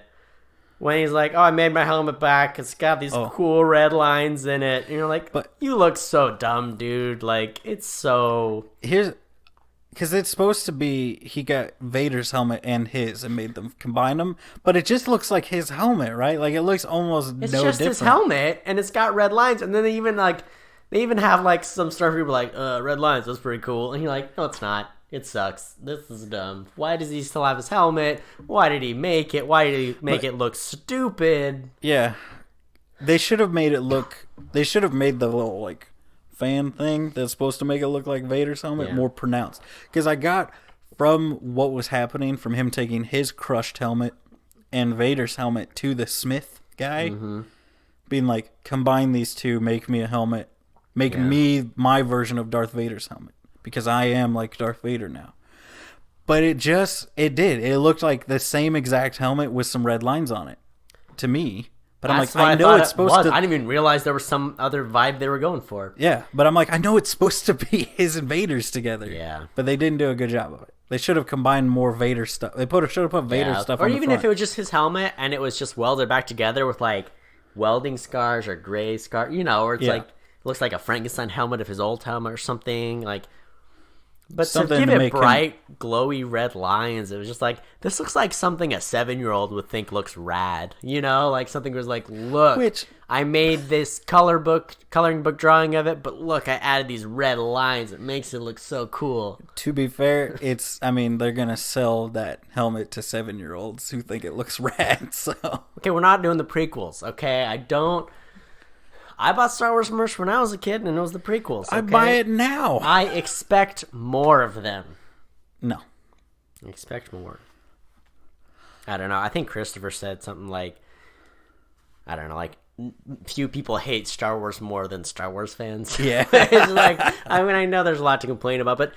When he's like, "Oh, I made my helmet back. It's got these cool red lines in it," and you're like, "But you look so dumb, dude. Like, it's so." Because it's supposed to be he got Vader's helmet and his and made them combine them, but it just looks like his helmet, right? Like it looks almost it's no just different. his helmet, and it's got red lines, and then they even have like some stuff people like, red lines. That's pretty cool, and you're like, "No, it's not. It sucks. This is dumb. Why does he still have his helmet? Why did he make it? Why did he make it look stupid?" Yeah, they should have made it look. They should have made the little like fan thing that's supposed to make it look like Vader's helmet more pronounced. Because I got from what was happening from him taking his crushed helmet and Vader's helmet to the Smith guy, being like, combine these two, make me a helmet, make me my version of Darth Vader's helmet. Because I am like Darth Vader now. But it did. It looked like the same exact helmet with some red lines on it to me. But I'm like, I know it's supposed to. I didn't even realize there was some other vibe they were going for. Yeah, but I'm like, I know it's supposed to be his and Vader's together. Yeah. But they didn't do a good job of it. They should have combined more Vader stuff. They should have put Vader stuff on the front. Or even if it was just his helmet and it was just welded back together with like welding scars or gray scars, or it's like, it looks like a Frankenstein helmet of his old helmet or something. Like, but something to give it bright, glowy red lines, it was just like, this looks like something a 7-year-old would think looks rad. Like something was like, look, I made this coloring book drawing of it, but look, I added these red lines. It makes it look so cool. To be fair, they're going to sell that helmet to 7-year-olds who think it looks rad, so. Okay, we're not doing the prequels, okay? I bought Star Wars merch when I was a kid, and it was the prequels. Okay? I buy it now. I expect more of them. No. I expect more. I don't know. I think Christopher said something like, I don't know, like, few people hate Star Wars more than Star Wars fans. Yeah. It's like, I know there's a lot to complain about, but,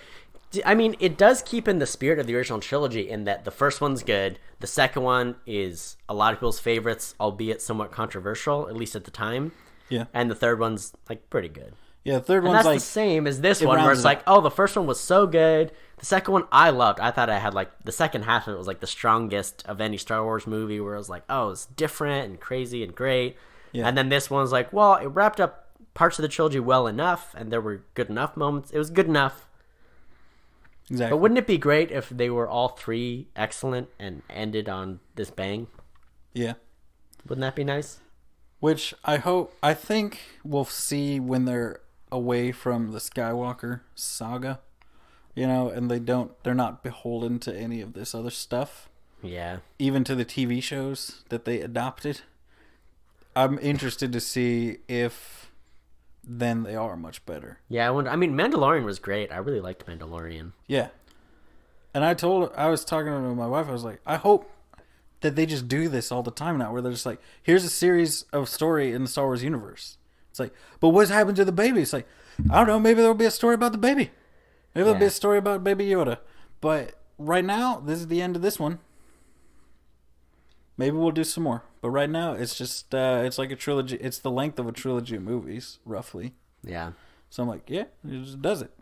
it does keep in the spirit of the original trilogy in that the first one's good. The second one is a lot of people's favorites, albeit somewhat controversial, at least at the time. Yeah. And the third one's, like, pretty good. Yeah, the third one's like... that's the same as this one, where it's like, the first one was so good. The second one I loved. I thought I had, like, the second half of it was, like, the strongest of any Star Wars movie, where it was like, it's different and crazy and great. Yeah. And then this one's like, well, it wrapped up parts of the trilogy well enough, and there were good enough moments. It was good enough. Exactly. But wouldn't it be great if they were all three excellent and ended on this bang? Yeah. Wouldn't that be nice? Which I think we'll see when they're away from the Skywalker saga, and they're not beholden to any of this other stuff. Yeah. Even to the TV shows that they adopted. I'm interested to see if then they are much better. Yeah, Mandalorian was great. I really liked Mandalorian. Yeah. And I was talking to my wife, I was like, I hope that they just do this all the time now, where they're just like, here's a series of story in the Star Wars universe. It's like, but what's happened to the baby? It's like, I don't know, maybe there'll be a story about the baby. Maybe there'll be a story about Baby Yoda. But right now, this is the end of this one. Maybe we'll do some more. But right now, it's just, it's like a trilogy. It's the length of a trilogy of movies, roughly. Yeah. So I'm like, yeah, it just does it.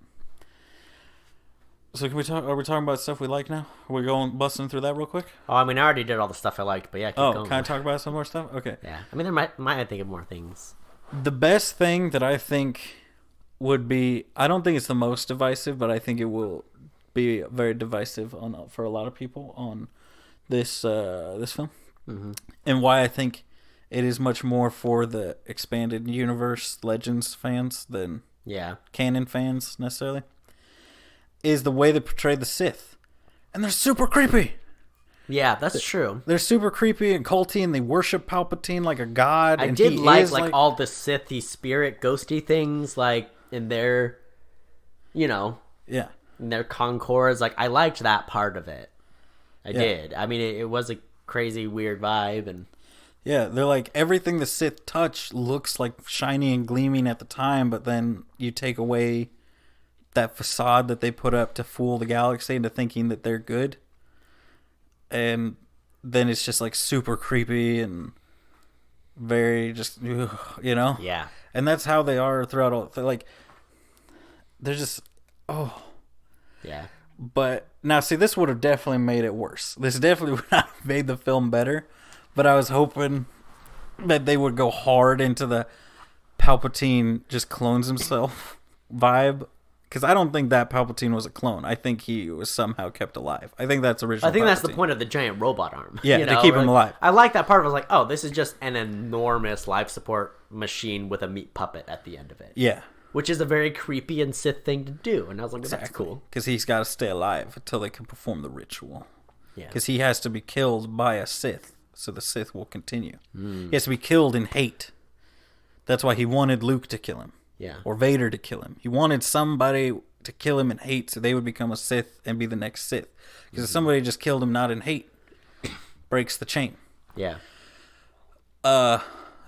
So are we talking about stuff we like now? Are we busting through that real quick? Oh, I already did all the stuff I liked, but yeah, keep going. Can I talk about some more stuff? Okay. Yeah. There might think of more things. The best thing that I think would be, I don't think it's the most divisive, but I think it will be very divisive for a lot of people on this film. Mm-hmm. And why I think it is much more for the expanded universe Legends fans than canon fans necessarily, is the way they portray the Sith. And they're super creepy. Yeah, that's true. They're super creepy and culty, and they worship Palpatine like a god. I did like all the Sithy spirit ghosty things, like in their, in their concords. Like, I liked that part of it. I did. It was a crazy, weird vibe, and yeah, they're like, everything the Sith touch looks like shiny and gleaming at the time, but then you take away that facade that they put up to fool the galaxy into thinking that they're good. And then it's just like super creepy and very just, you know? Yeah. And that's how they are throughout all. Like, they're just, Yeah. But now, see, this would have definitely made it worse. This definitely would not have made the film better. But I was hoping that they would go hard into the Palpatine just clones himself vibe. Because I don't think that Palpatine was a clone. I think he was somehow kept alive. I think that's original. I think Palpatine. That's the point of the giant robot arm. Yeah, to keep him alive. I like that part. I was like, oh, this is just an enormous life support machine with a meat puppet at the end of it. Yeah. Which is a very creepy and Sith thing to do. And I was like, well, that's cool. Because he's got to stay alive until they can perform the ritual. Yeah. Because he has to be killed by a Sith, so the Sith will continue. He has to be killed in hate. That's why he wanted Luke to kill him. Yeah. Or Vader to kill him. He wanted somebody to kill him in hate so they would become a Sith and be the next Sith. Because if somebody just killed him not in hate, breaks the chain. Yeah.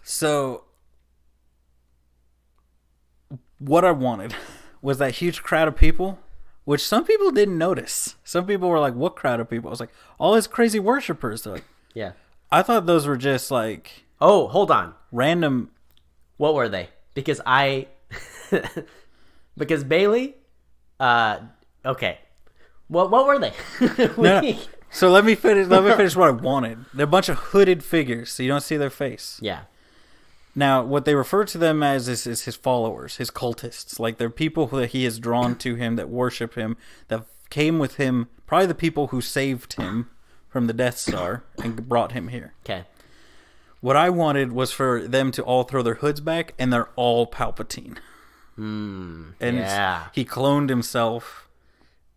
So what I wanted was that huge crowd of people, which some people didn't notice. Some people were like, what crowd of people? I was like, all his crazy worshipers. They're like, yeah. I thought those were just like... Oh, hold on. Random... What were they? Because because Bailey... okay. What were they? No. So let me finish what I wanted. They're a bunch of hooded figures, so you don't see their face. Yeah. Now, what they refer to them as is his followers, his cultists. Like, they're people that he has drawn to him, that worship him, that came with him, probably the people who saved him from the Death Star and brought him here. Okay. What I wanted was for them to all throw their hoods back, and they're all Palpatine. And He cloned himself,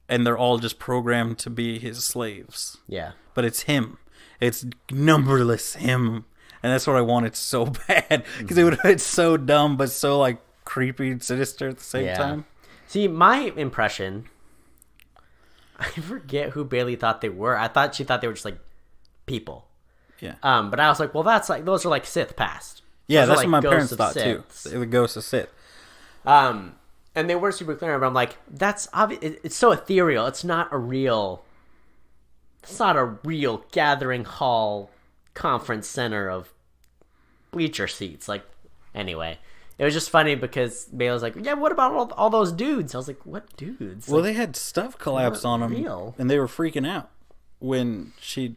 and they're all just programmed to be his slaves. Yeah. But it's him. It's numberless him. And that's what I wanted so bad. Because it's so dumb, but so like creepy and sinister at the same time. See, my impression, I forget who Bailey thought they were. I thought she thought they were just like people. Yeah. But I was like, well, that's like, those are like Sith past. Yeah, those that's are what like my parents ghosts of thought too. Siths. The ghosts of Sith. And they were super clear, but I'm like, that's obvious. It's so ethereal. It's not a real gathering hall conference center of bleacher seats. Like, anyway, it was just funny because Bailey was like, yeah, what about all those dudes? I was like, what dudes? Well, like, they had stuff collapse on them, and they were freaking out when he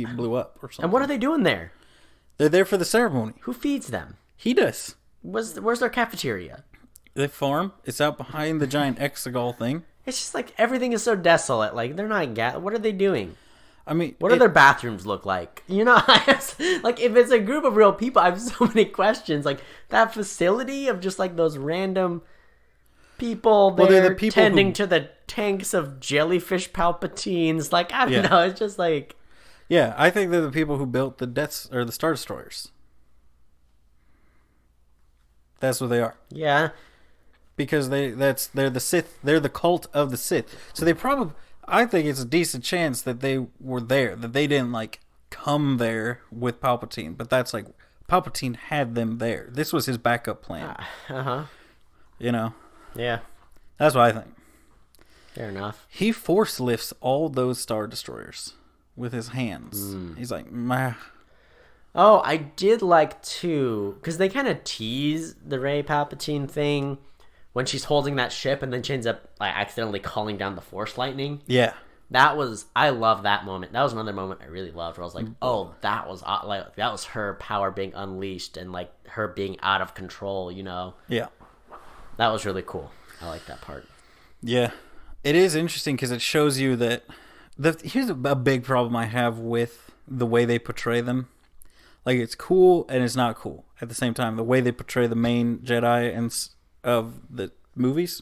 blew up or something. And what are they doing there? They're there for the ceremony. Who feeds them? He does. Where's their cafeteria? The farm. It's out behind the giant Exegol thing. It's just like everything is so desolate. Like, they're not. What are they doing? I mean, what do their bathrooms look like? You know, like if it's a group of real people, I have so many questions. Like that facility of just like those random people they're the people tending to the tanks of jellyfish Palpatines. Like I don't know. It's just like I think they're the people who built the the Star Destroyers. That's what they are. Yeah. Because they're the Sith. They're the cult of the Sith. So they probably. I think it's a decent chance that they were there. That they didn't like come there with Palpatine. But that's like Palpatine had them there. This was his backup plan. You know. Yeah. That's what I think. Fair enough. He force lifts all those Star Destroyers with his hands. He's like, meh. Oh, I did like too, because they kind of tease the Rey Palpatine thing when she's holding that ship, and then she ends up like accidentally calling down the Force lightning. Yeah, I love that moment. That was another moment I really loved, where I was like, oh, that was her power being unleashed and like her being out of control. You know? Yeah, that was really cool. I like that part. Yeah, it is interesting because it shows you that here's a big problem I have with the way they portray them. Like, it's cool and it's not cool at the same time. The way they portray the main Jedi of the movies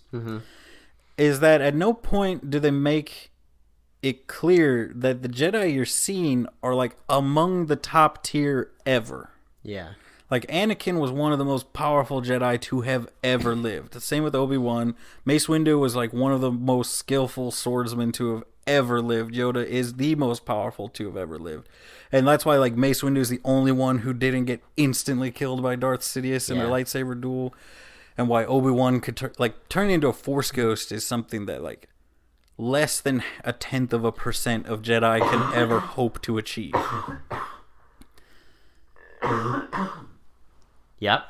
is that at no point do they make it clear that the Jedi you're seeing are, like, among the top tier ever. Yeah. Like, Anakin was one of the most powerful Jedi to have ever lived. The same with Obi-Wan. Mace Windu was, like, one of the most skillful swordsmen to have ever lived. Yoda is the most powerful to have ever lived. And that's why, like, Mace Windu is the only one who didn't get instantly killed by Darth Sidious in a lightsaber duel. And why Obi-Wan could turning into a Force ghost is something that, like, less than 0.1% of Jedi can ever hope to achieve. Yep.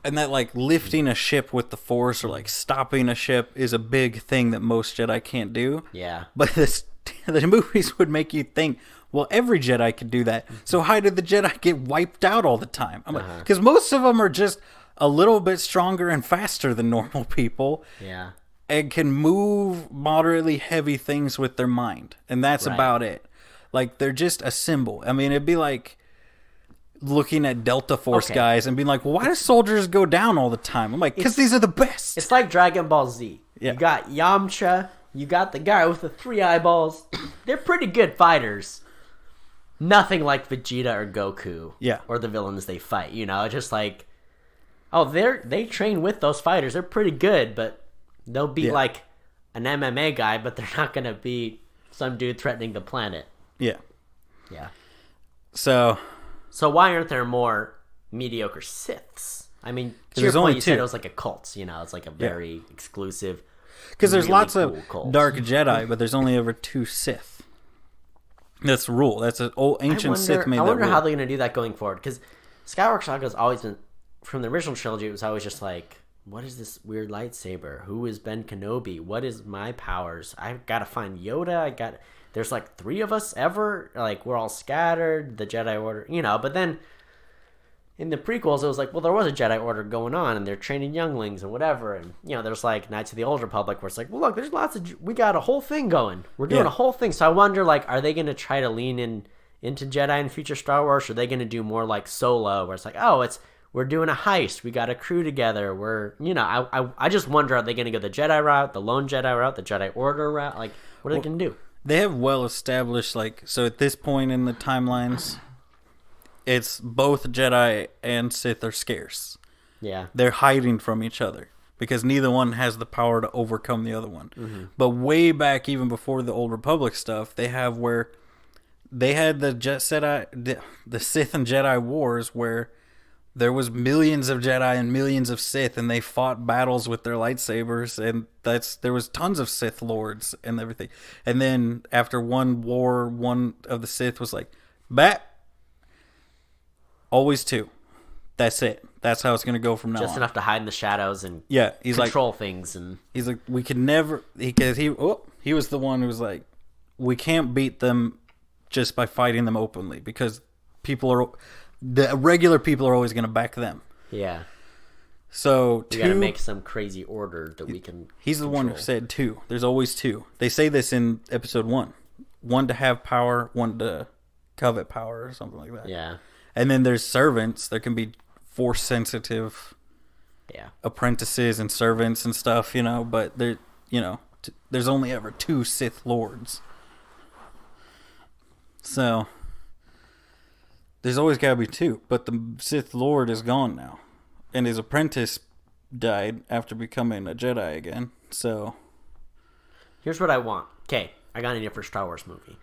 And that, like, lifting a ship with the Force or, like, stopping a ship is a big thing that most Jedi can't do. Yeah. But the movies would make you think, well, every Jedi could do that. So how did the Jedi get wiped out all the time? I'm like, because most of them are just a little bit stronger and faster than normal people. Yeah. And can move moderately heavy things with their mind. And that's about it. Like, they're just a symbol. I mean, it'd be like looking at Delta Force guys and being like, well, why do soldiers go down all the time? I'm like, because these are the best. It's like Dragon Ball Z. Yeah. You got Yamcha, you got the guy with the 3 eyeballs. They're pretty good fighters. Nothing like Vegeta or Goku. Yeah. Or the villains they fight, you know? Just like, oh, they train with those fighters. They're pretty good, but they'll beat like an MMA guy, but they're not going to beat some dude threatening the planet. Yeah. Yeah. So why aren't there more mediocre Siths? I mean, to your point, you said it was like a cult. You know, it's like a very exclusive. Because there's really lots cool of cult. dark Jedi, but there's only ever 2 Sith. That's the rule. That's an old ancient Sith made that rule. I wonder how they're going to do that going forward. Because Skywalker Saga has always been, from the original trilogy, it was always just like, what is this weird lightsaber? Who is Ben Kenobi? What is my powers? I've got to find Yoda. There's like 3 of us ever. Like, we're all scattered. The Jedi Order, you know. But then in the prequels, it was like, well, there was a Jedi Order going on, and they're training younglings and whatever. And, you know, there's like Knights of the Old Republic, where it's like, well, look, there's we got a whole thing going. We're doing a whole thing. So I wonder, like, are they going to try to lean into Jedi in future Star Wars? Or are they going to do more like Solo, where it's like, oh, we're doing a heist. We got a crew together. We're, you know, I just wonder, are they going to go the Jedi route, the lone Jedi route, the Jedi Order route? Like, what are they going to do? They have well established, like, so at this point in the timelines, it's both Jedi and Sith are scarce. Yeah. They're hiding from each other because neither one has the power to overcome the other one. Mm-hmm. But way back, even before the Old Republic stuff, they have where they had the Sith and Jedi wars where there was millions of Jedi and millions of Sith, and they fought battles with their lightsabers, and there was tons of Sith lords and everything. And then after one war, one of the Sith was like, "Bat, always 2. That's it. That's how it's going to go from now on." Just enough to hide in the shadows and he's control like, things. And he's like, we could never, because he was the one who was like, we can't beat them just by fighting them openly because the regular people are always going to back them. Yeah. So we got to make some crazy order that we can He's the one who said 2. There's always 2. They say this in episode 1. 1 to have power, 1 to covet power or something like that. Yeah. And then there's servants. There can be force sensitive apprentices and servants and stuff, you know, but there's only ever 2 Sith lords. So there's always got to be 2, but the Sith Lord is gone now, and his apprentice died after becoming a Jedi again. So here's what I want. Okay, I got an idea for a Star Wars movie.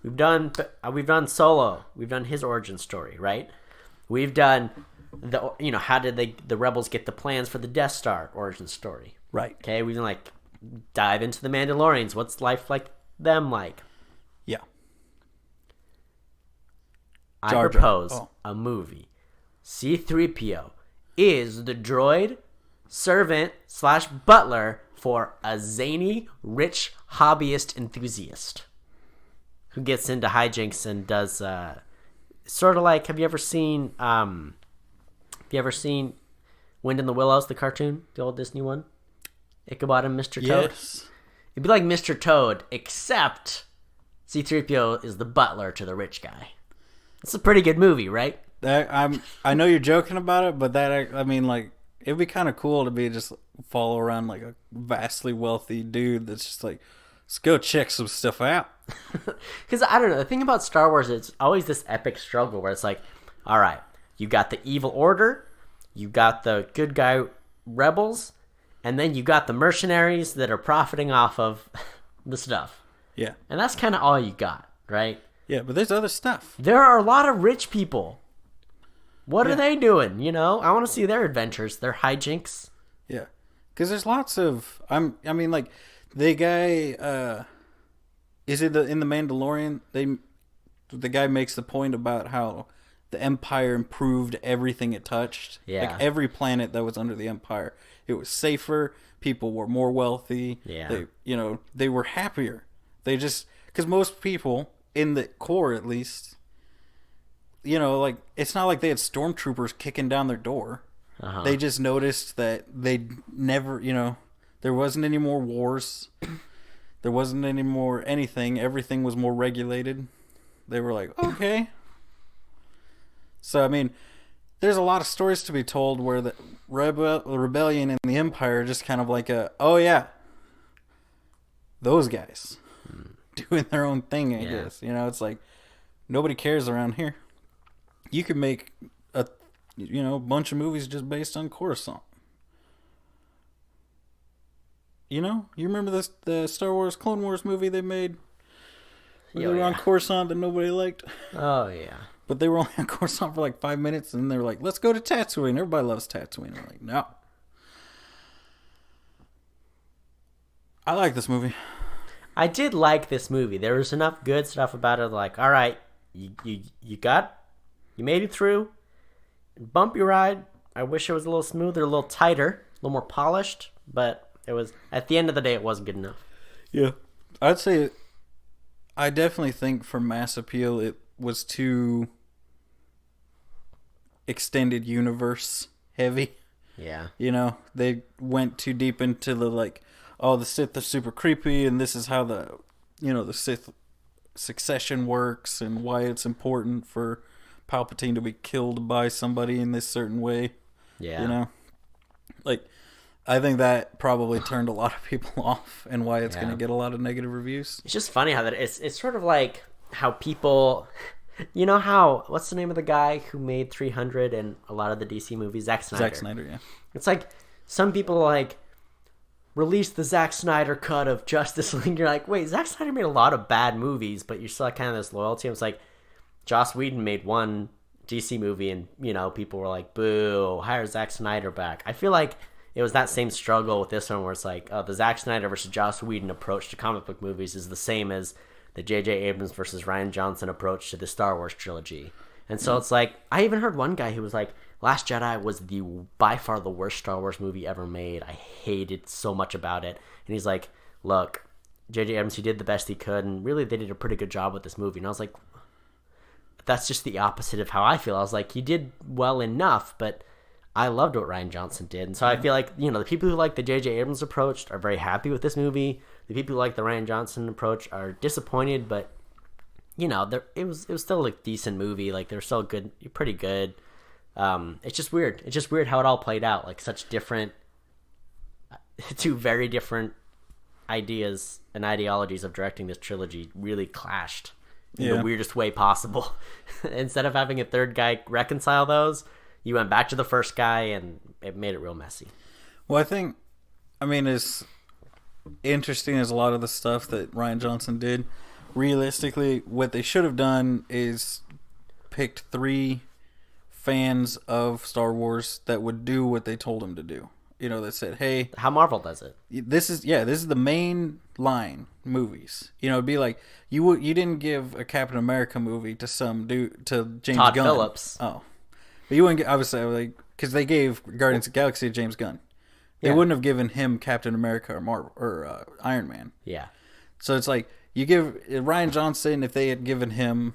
We've done Solo. We've done his origin story, right? We've done how did the rebels get the plans for the Death Star origin story, right? Okay, we can like dive into the Mandalorians. What's life like them like? Yeah. I propose a movie. C-3PO is the droid, servant / butler for a zany, rich hobbyist enthusiast who gets into hijinks and does sort of like, have you ever seen Wind in the Willows, the cartoon, the old Disney one? Ichabod and Mr. Toad? Yes. It'd be like Mr. Toad, except C-3PO is the butler to the rich guy. It's a pretty good movie, right? I know you're joking about it, but it'd be kind of cool to be just follow around like a vastly wealthy dude that's just like, let's go check some stuff out. Because I don't know, the thing about Star Wars, it's always this epic struggle where it's like, all right, you got the evil order, you got the good guy rebels, and then you got the mercenaries that are profiting off of the stuff. Yeah. And that's kind of all you got, right? Yeah, but there's other stuff. There are a lot of rich people. What are they doing? You know, I want to see their adventures, their hijinks. Yeah, because there's lots of The guy, is it in the Mandalorian? The guy makes the point about how the Empire improved everything it touched. Yeah. Like every planet that was under the Empire, it was safer. People were more wealthy. Yeah. They were happier. They just, because most people in the core, at least, like it's not like they had stormtroopers kicking down their door. Uh-huh. They just noticed that they never, there wasn't any more wars. There wasn't any more anything. Everything was more regulated. They were like, okay. So, I mean, there's a lot of stories to be told where the rebellion and the Empire are just kind of like oh yeah, those guys doing their own thing, I guess. It's like, nobody cares around here. You could make a bunch of movies just based on Coruscant. You remember the Star Wars Clone Wars movie they made? They were on Coruscant that nobody liked. Oh, yeah. But they were only on Coruscant for like 5 minutes, and they were like, let's go to Tatooine. Everybody loves Tatooine. I'm like, no. I like this movie. I did like this movie. There was enough good stuff about it. Like, all right, you made it through. Bumpy ride. I wish it was a little smoother, a little tighter, a little more polished. But it was, at the end of the day, it wasn't good enough. Yeah. I'd say, I definitely think for mass appeal, it was too extended universe heavy. Yeah. They went too deep into the the Sith are super creepy, and this is how the Sith succession works, and why it's important for Palpatine to be killed by somebody in this certain way. Yeah. I think that probably turned a lot of people off, and why it's going to get a lot of negative reviews. It's just funny how it's sort of like how people, what's the name of the guy who made 300 and a lot of the DC movies? Zack Snyder. Zack Snyder, yeah. It's like some people release the Zack Snyder cut of Justice League. You're like, wait, Zack Snyder made a lot of bad movies, but you're still kind of this loyalty. It's like Joss Whedon made one DC movie, and people were like, boo, hire Zack Snyder back. I feel like it was that same struggle with this one, where it's like, the Zack Snyder versus Joss Whedon approach to comic book movies is the same as the J.J. Abrams versus Rian Johnson approach to the Star Wars trilogy. And so it's like, I even heard one guy who was like, Last Jedi was by far the worst Star Wars movie ever made. I hated so much about it. And he's like, look, J.J. Abrams, he did the best he could, and really they did a pretty good job with this movie. And I was like, that's just the opposite of how I feel. I was like, he did well enough, but I loved what Rian Johnson did. And so I feel like, the people who like the J.J. Abrams approach are very happy with this movie. The people who like the Rian Johnson approach are disappointed, but, it was still a decent movie. They're still good, pretty good. It's just weird. It's just weird how it all played out. Such different, two very different ideas and ideologies of directing this trilogy really clashed in the weirdest way possible. Instead of having a third guy reconcile those, you went back to the first guy, and it made it real messy. Well, as interesting as a lot of the stuff that Rian Johnson did, realistically, what they should have done is picked 3 fans of Star Wars that would do what they told him to do. That said, hey, how Marvel does it. This is the main line movies. It'd be like you didn't give a Captain America movie to some dude, to James Todd Gunn. Phillips. Oh, but you wouldn't. I would say because they gave Guardians of the Galaxy to James Gunn. They wouldn't have given him Captain America or Marvel or Iron Man. Yeah. So it's like you give Rian Johnson, if they had given him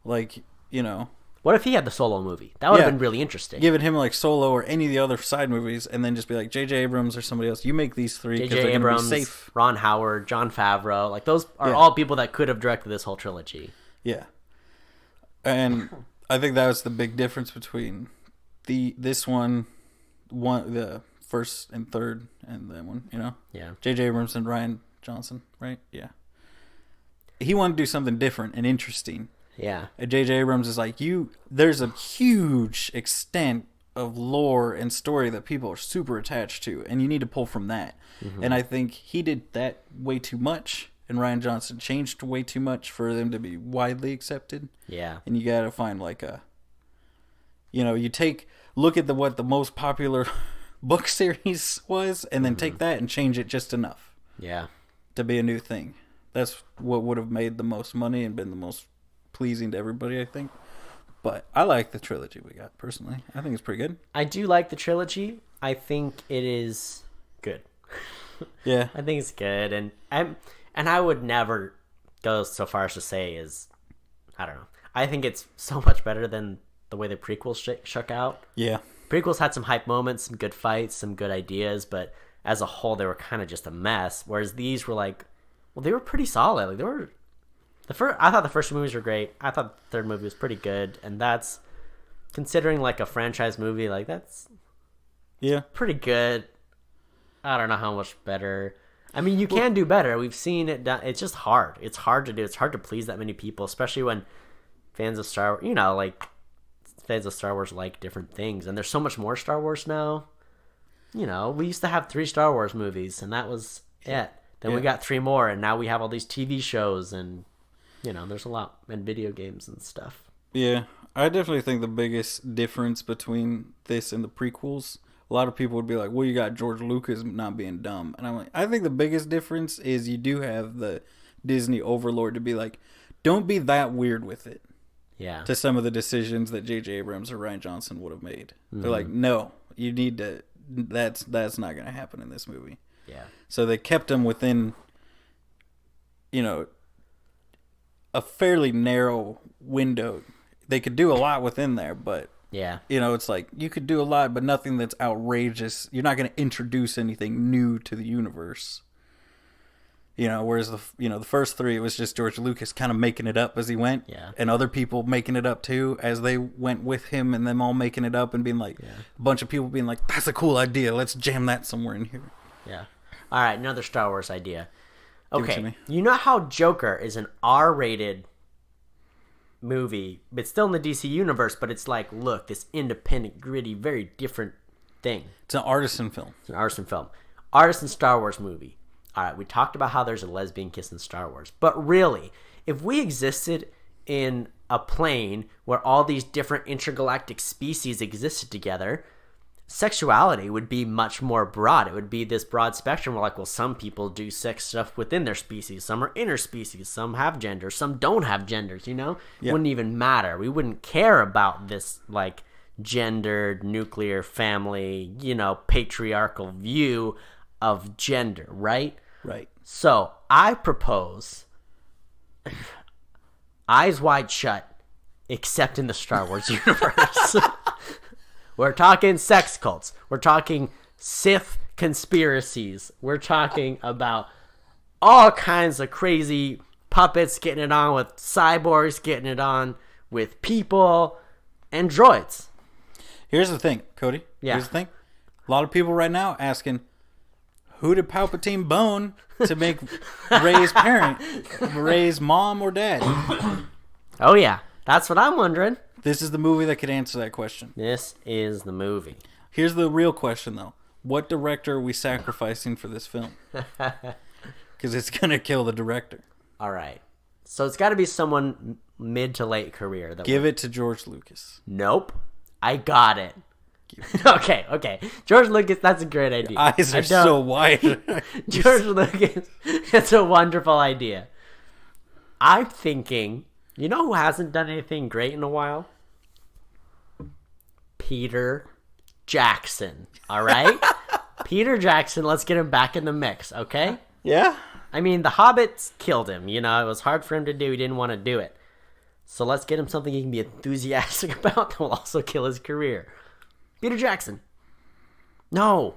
What if he had the Solo movie? That would have been really interesting. Given him Solo or any of the other side movies, and then just be like J.J. Abrams or somebody else. You make these 3 because they're going to be safe. Ron Howard, Jon Favreau, those are all people that could have directed this whole trilogy. Yeah, and I think that was the big difference between this one, the first and third, and that one. Yeah. J.J. Abrams and Rian Johnson, right? Yeah. He wanted to do something different and interesting. Yeah. And J.J. Abrams is like, there's a huge extent of lore and story that people are super attached to, and you need to pull from that. Mm-hmm. And I think he did that way too much, and Rian Johnson changed way too much for them to be widely accepted. Yeah. And you got to find look at what the most popular book series was, and then take that and change it just enough. Yeah. to be a new thing. That's what would have made the most money and been the most pleasing to everybody, I think. But I like the trilogy we got, personally. I think it's pretty good. I do like the trilogy. I think it is good. Yeah. I think it's good. And I would never go so far as to say I don't know. I think it's so much better than the way the prequels shook out. Yeah. Prequels had some hype moments, some good fights, some good ideas, but as a whole, they were kind of just a mess. Whereas these were like, well, they were pretty solid. Like they were. I thought the first two movies were great. I thought the third movie was pretty good, and that's considering like a franchise movie. Like that's pretty good. I don't know how much better. I mean, you can do better. We've seen it done. It's just hard. It's hard to do. It's hard to please that many people, especially when fans of Star Wars, like fans of Star Wars like different things, and there's so much more Star Wars now. We used to have 3 Star Wars movies, and that was it. Then we got 3 more, and now we have all these TV shows, and there's a lot, and video games and stuff. Yeah, I definitely think the biggest difference between this and the prequels, a lot of people would be like, well, you got George Lucas not being dumb. And I'm like, I think the biggest difference is you do have the Disney overlord to be like, don't be that weird with it. Yeah. To some of the decisions that J.J. Abrams or Rian Johnson would have made. They're like, no, you need to, that's not going to happen in this movie. Yeah. So they kept them within, a fairly narrow window. They could do a lot within there, but yeah, it's like you could do a lot, but nothing that's outrageous. You're not going to introduce anything new to the universe. Whereas the first 3, it was just George Lucas kind of making it up as he went, and other people making it up too as they went with him, and them all making it up and being like a bunch of people being like, "That's a cool idea. Let's jam that somewhere in here." Yeah. All right, another Star Wars idea. Okay, you know how Joker is an R-rated movie, but still in the DC universe, but it's like, look, this independent, gritty, very different thing. It's an artisan film. It's an artisan film. Artisan Star Wars movie. All right, we talked about how there's a lesbian kiss in Star Wars, but really, if we existed in a plane where all these different intergalactic species existed together, sexuality would be much more broad. It would be this broad spectrum where, like, well, some people do sex stuff within their species. Some are interspecies. Some have genders. Some don't have genders, It wouldn't even matter. We wouldn't care about this, like, gendered, nuclear family, patriarchal view of gender, right? Right. So, I propose Eyes Wide Shut, except in the Star Wars universe. We're talking sex cults. We're talking Sith conspiracies. We're talking about all kinds of crazy puppets getting it on with cyborgs, getting it on with people and droids. Here's the thing, Cody. Yeah. Here's the thing. A lot of people right now asking, who did Palpatine bone to make Rey's parent, Rey's mom or dad? Oh, yeah. That's what I'm wondering. This is the movie that could answer that question. This is the movie. Here's the real question, though. What director are we sacrificing for this film? Because it's going to kill the director. All right. So it's got to be someone mid to late career. Give it to George Lucas. Nope. I got it. Okay. George Lucas, that's a great idea. Your eyes are so wide. George Lucas, it's a wonderful idea. I'm thinking, you know who hasn't done anything great in a while? Peter Jackson. All right? Peter Jackson, let's get him back in the mix, okay? Yeah? I mean, The Hobbits killed him. It was hard for him to do. He didn't want to do it. So let's get him something he can be enthusiastic about that will also kill his career. Peter Jackson. No.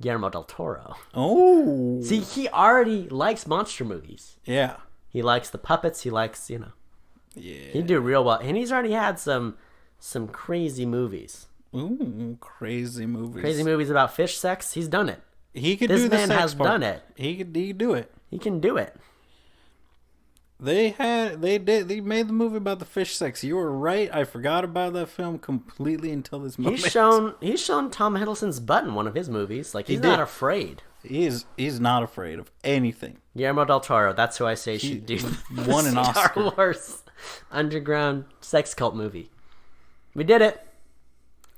Guillermo del Toro. Oh. See, he already likes monster movies. Yeah. He likes the puppets. He likes, Yeah. He'd do real well. And he's already had some crazy movies. Ooh, crazy movies. Crazy movies about fish sex. He's done it. He could do the sex part. This man has done it. He could do it. He can do it. They made the movie about the fish sex. You were right. I forgot about that film completely until this moment. He's shown Tom Hiddleston's butt in one of his movies. Like, he's not afraid. He's not afraid of anything. Guillermo del Toro, that's who I say should do won an Oscar. Star Wars underground sex cult movie. We did it.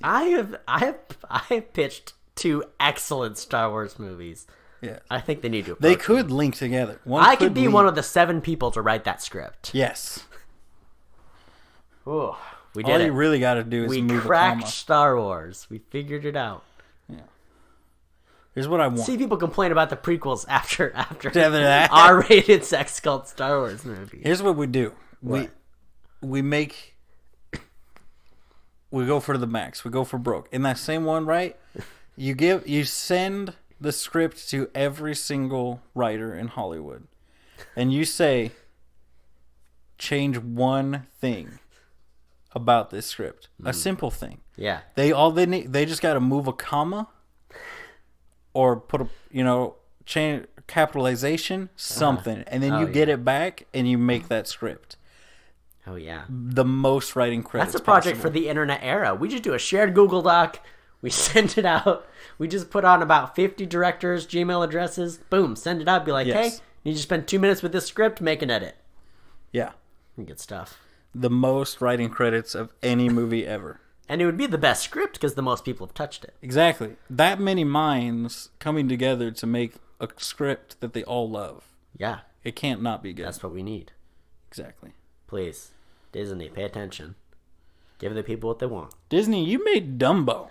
I have pitched 2 excellent Star Wars movies. Yeah. I think they need to. They could link together. I could be one of the 7 people to write that script. Yes. Ooh, we did it. All you really got to do is move a comma. We cracked Star Wars. We figured it out. Yeah. Here's what I want. See people complain about the prequels after that. R-rated sex cult Star Wars movies. Here's what we do. What? We go for the max. We go for broke. In that same one, right? You send the script to every single writer in Hollywood, and you say, change one thing about this script. A simple thing. Yeah. They just got to move a comma or put a change capitalization something, and then you get it back and you make that script. Oh yeah. The most writing credits. That's a project possible. for the internet era. We just do a shared Google Doc. We send it out. We just put on about 50 directors' Gmail addresses. Boom, send it out. Be like, Yes. hey, you just spend 2 minutes with this script, make an edit. Yeah. Good stuff. The most writing credits of any movie ever. And it would be the best script because the most people have touched it. Exactly. That many minds coming together to make a script that they all love. Yeah. It can't not be good. That's what we need. Exactly. Please, Disney, pay attention. Give the people what they want. Disney, you made Dumbo.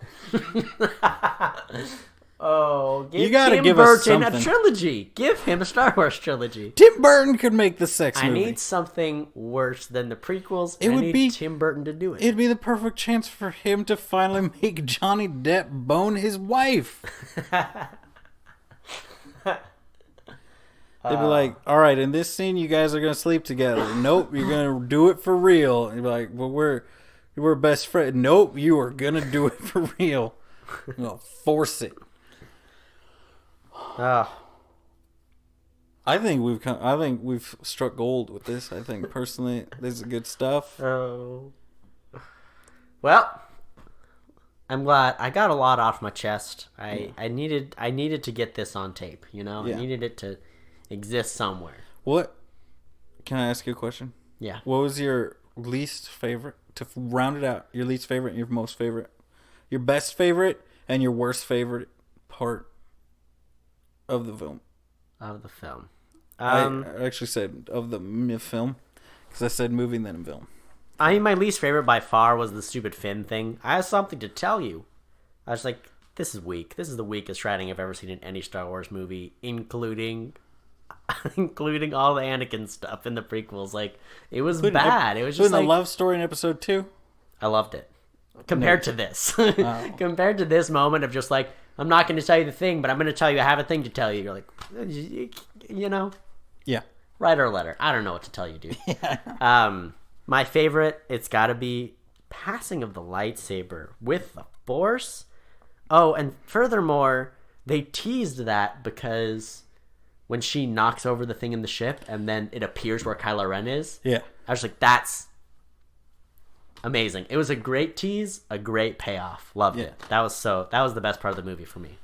Oh, give You gotta Tim give us Burton a something. trilogy. Give him a Star Wars trilogy. Tim Burton could make the sex I movie. need something worse than the prequels. It I would need be- Tim Burton to do it. It'd be the perfect chance for him to finally make Johnny Depp bone his wife. They'd be like, all right, in this scene, you guys are going to sleep together. Nope, you're going to do it for real. And you'd be like, well, we're best friends. Nope, you are going to do it for real. You're going to force it. Oh, I think we've struck gold with this. I think personally, this is good stuff. oh. Well, I'm glad I got a lot off my chest. I needed to get this on tape. Yeah. I needed it to exist somewhere. What? Can I ask you a question? Yeah. What was your least favorite? To round it out, your least favorite and your most favorite. Your best favorite and your worst favorite part of the film. Of the film. I actually said of the film because I said movie and then film. I mean, my least favorite by far was the stupid Finn thing. I have something to tell you. I was like, this is weak. This is the weakest writing I've ever seen in any Star Wars movie, including all the Anakin stuff in the prequels. Like, it was bad. It was just like the love story in episode 2. I loved it. Compared to this. Compared to this moment of just like, I'm not going to tell you the thing, but I'm going to tell you I have a thing to tell you. You're like, Yeah. write her a letter. I don't know what to tell you, dude. My favorite, it's got to be passing of the lightsaber with the Force. Oh, and furthermore, they teased that because when she knocks over the thing in the ship and then it appears where Kylo Ren is. Yeah. I was like, that's amazing. It was a great tease, a great payoff. Loved it. That was the best part of the movie for me.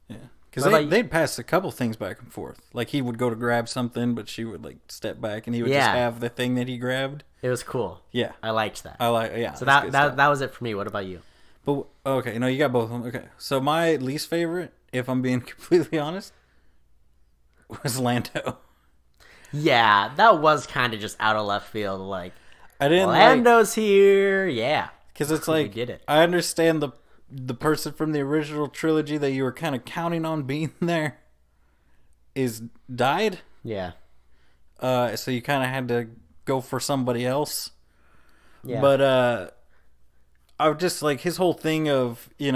Yeah. Because they'd pass a couple things back and forth. Like, he would go to grab something, but she would, like, step back, and he would just have the thing that he grabbed. It was cool. Yeah. I liked that. So that was it for me. What about you? But, okay, no, you got both of them. Okay. So, my least favorite, if I'm being completely honest, was Lando. Yeah, that was kind of just out of left field. Like, I didn't Lando's here. Yeah. Because it's like, we did it. I understand the person from the original trilogy that you were kind of counting on being there is died. Yeah. So you kind of had to go for somebody else. Yeah. But I was just like, his whole thing of, he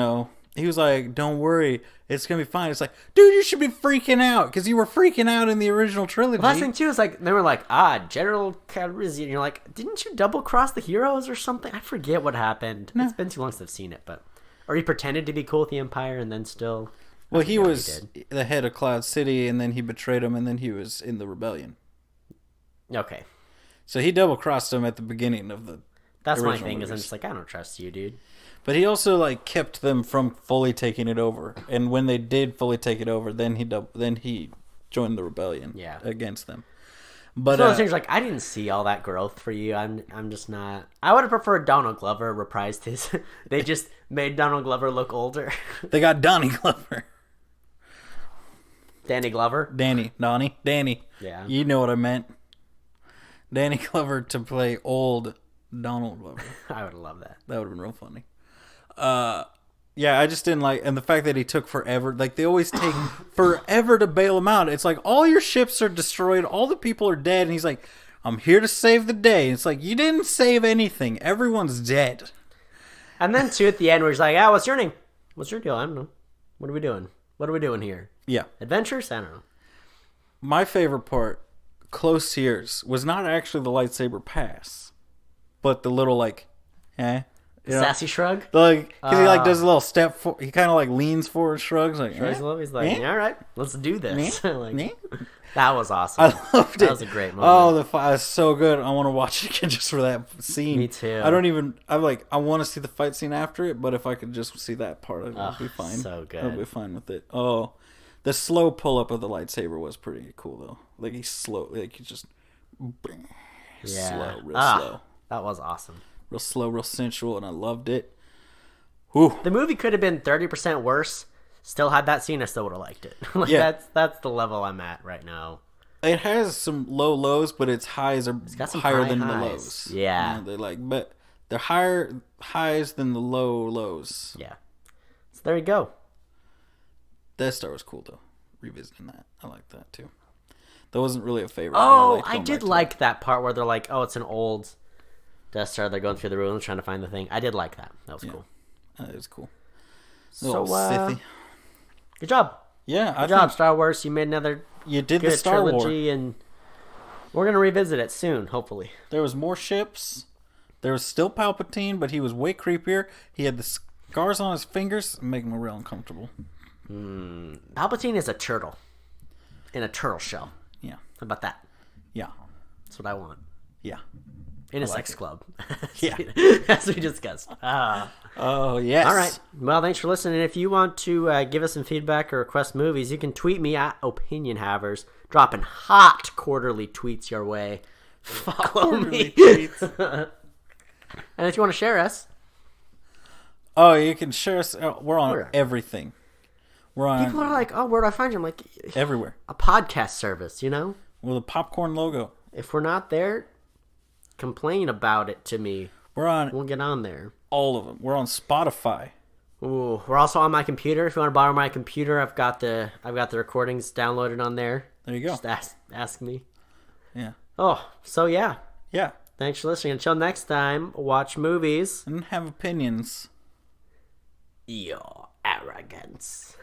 was like, don't worry, it's going to be fine. It's like, dude, you should be freaking out because you were freaking out in the original trilogy. Well, last thing too is like, they were like, General Calrissian. And you're like, didn't you double cross the heroes or something? I forget what happened. No. It's been too long since I've seen it, but. Or he pretended to be cool with the Empire and then still... Well, he was the head of Cloud City, and then he betrayed him, and then he was in the rebellion. Okay. So he double-crossed him at the beginning of the That's my original thing, movies. is I'm just like, I don't trust you, dude. But he also, like, kept them from fully taking it over. And when they did fully take it over, then he joined the rebellion against them. But so those things like, I didn't see all that growth for you. I'm just not. I would have preferred Donald Glover reprised his. They just made Donald Glover look older. They got Donnie Glover. Danny Glover. Danny. Yeah. You know what I meant. Danny Glover to play old Donald Glover. I would love that. That would have been real funny. Yeah, I just didn't like, and the fact that he took forever. Like, they always take forever to bail him out. It's like, all your ships are destroyed, all the people are dead, and he's like, I'm here to save the day. It's like, you didn't save anything. Everyone's dead. And then, too, at the end, where he's like, what's your name? What's your deal? I don't know. What are we doing? What are we doing here? Yeah. Adventures? I don't know. My favorite part, close years, was not actually the lightsaber pass, but the little, like, you know? Sassy shrug? Like, because he, like, does a little step forward. He kind of, like, leans forward, shrugs, like, He's like, all right, let's do this. Like, that was awesome. I loved it. That was a great moment. Oh, the fight is so good. I want to watch it again just for that scene. Me too. I want to see the fight scene after it, but if I could just see that part, I'll be fine. So good. I'll be fine with it. Oh, the slow pull up of the lightsaber was pretty cool, though. Like, he's slow. Like, he just... Slow, real slow. That was awesome. Real slow, real sensual, and I loved it. Whew. The movie could have been 30% worse. Still had that scene, I still would have liked it. Like, yeah. That's the level I'm at right now. It has some low lows, but its highs are higher than the lows. Yeah. You know, but they're higher highs than the low lows. Yeah. So there you go. Death Star was cool, though. Revisiting that. I like that, too. That wasn't really a favorite. Oh, I did like that part where they're like, it's an old Death Star. They're going through the ruins trying to find the thing. I did like that. That was cool. That was cool. So, good job. Yeah, good job, Star Wars. You made another good the Star trilogy, War. And we're going to revisit it soon, hopefully. There was more ships. There was still Palpatine, but he was way creepier. He had the scars on his fingers, making me real uncomfortable. Palpatine is a turtle in a turtle shell. Yeah. How about that? Yeah. That's what I want. Yeah. In a sex club. Yeah. As we discussed. Oh, yes. All right. Well, thanks for listening. If you want to give us some feedback or request movies, you can tweet me at Opinion Havers, dropping hot quarterly tweets your way. Follow me. And if you want to share us. Oh, you can share us. We're on everything. We're on. People are like, where do I find you? I'm like, everywhere. A podcast service, you know? With a popcorn logo. If we're not there, complain about it to me. We'll get on there. All of them. We're on Spotify. Ooh, we're also on my computer. If you want to borrow my computer, I've got the recordings downloaded on there. There you go. Just ask me. Yeah. Oh, so yeah. Yeah. Thanks for listening. Until next time, watch movies and have opinions. Your arrogance.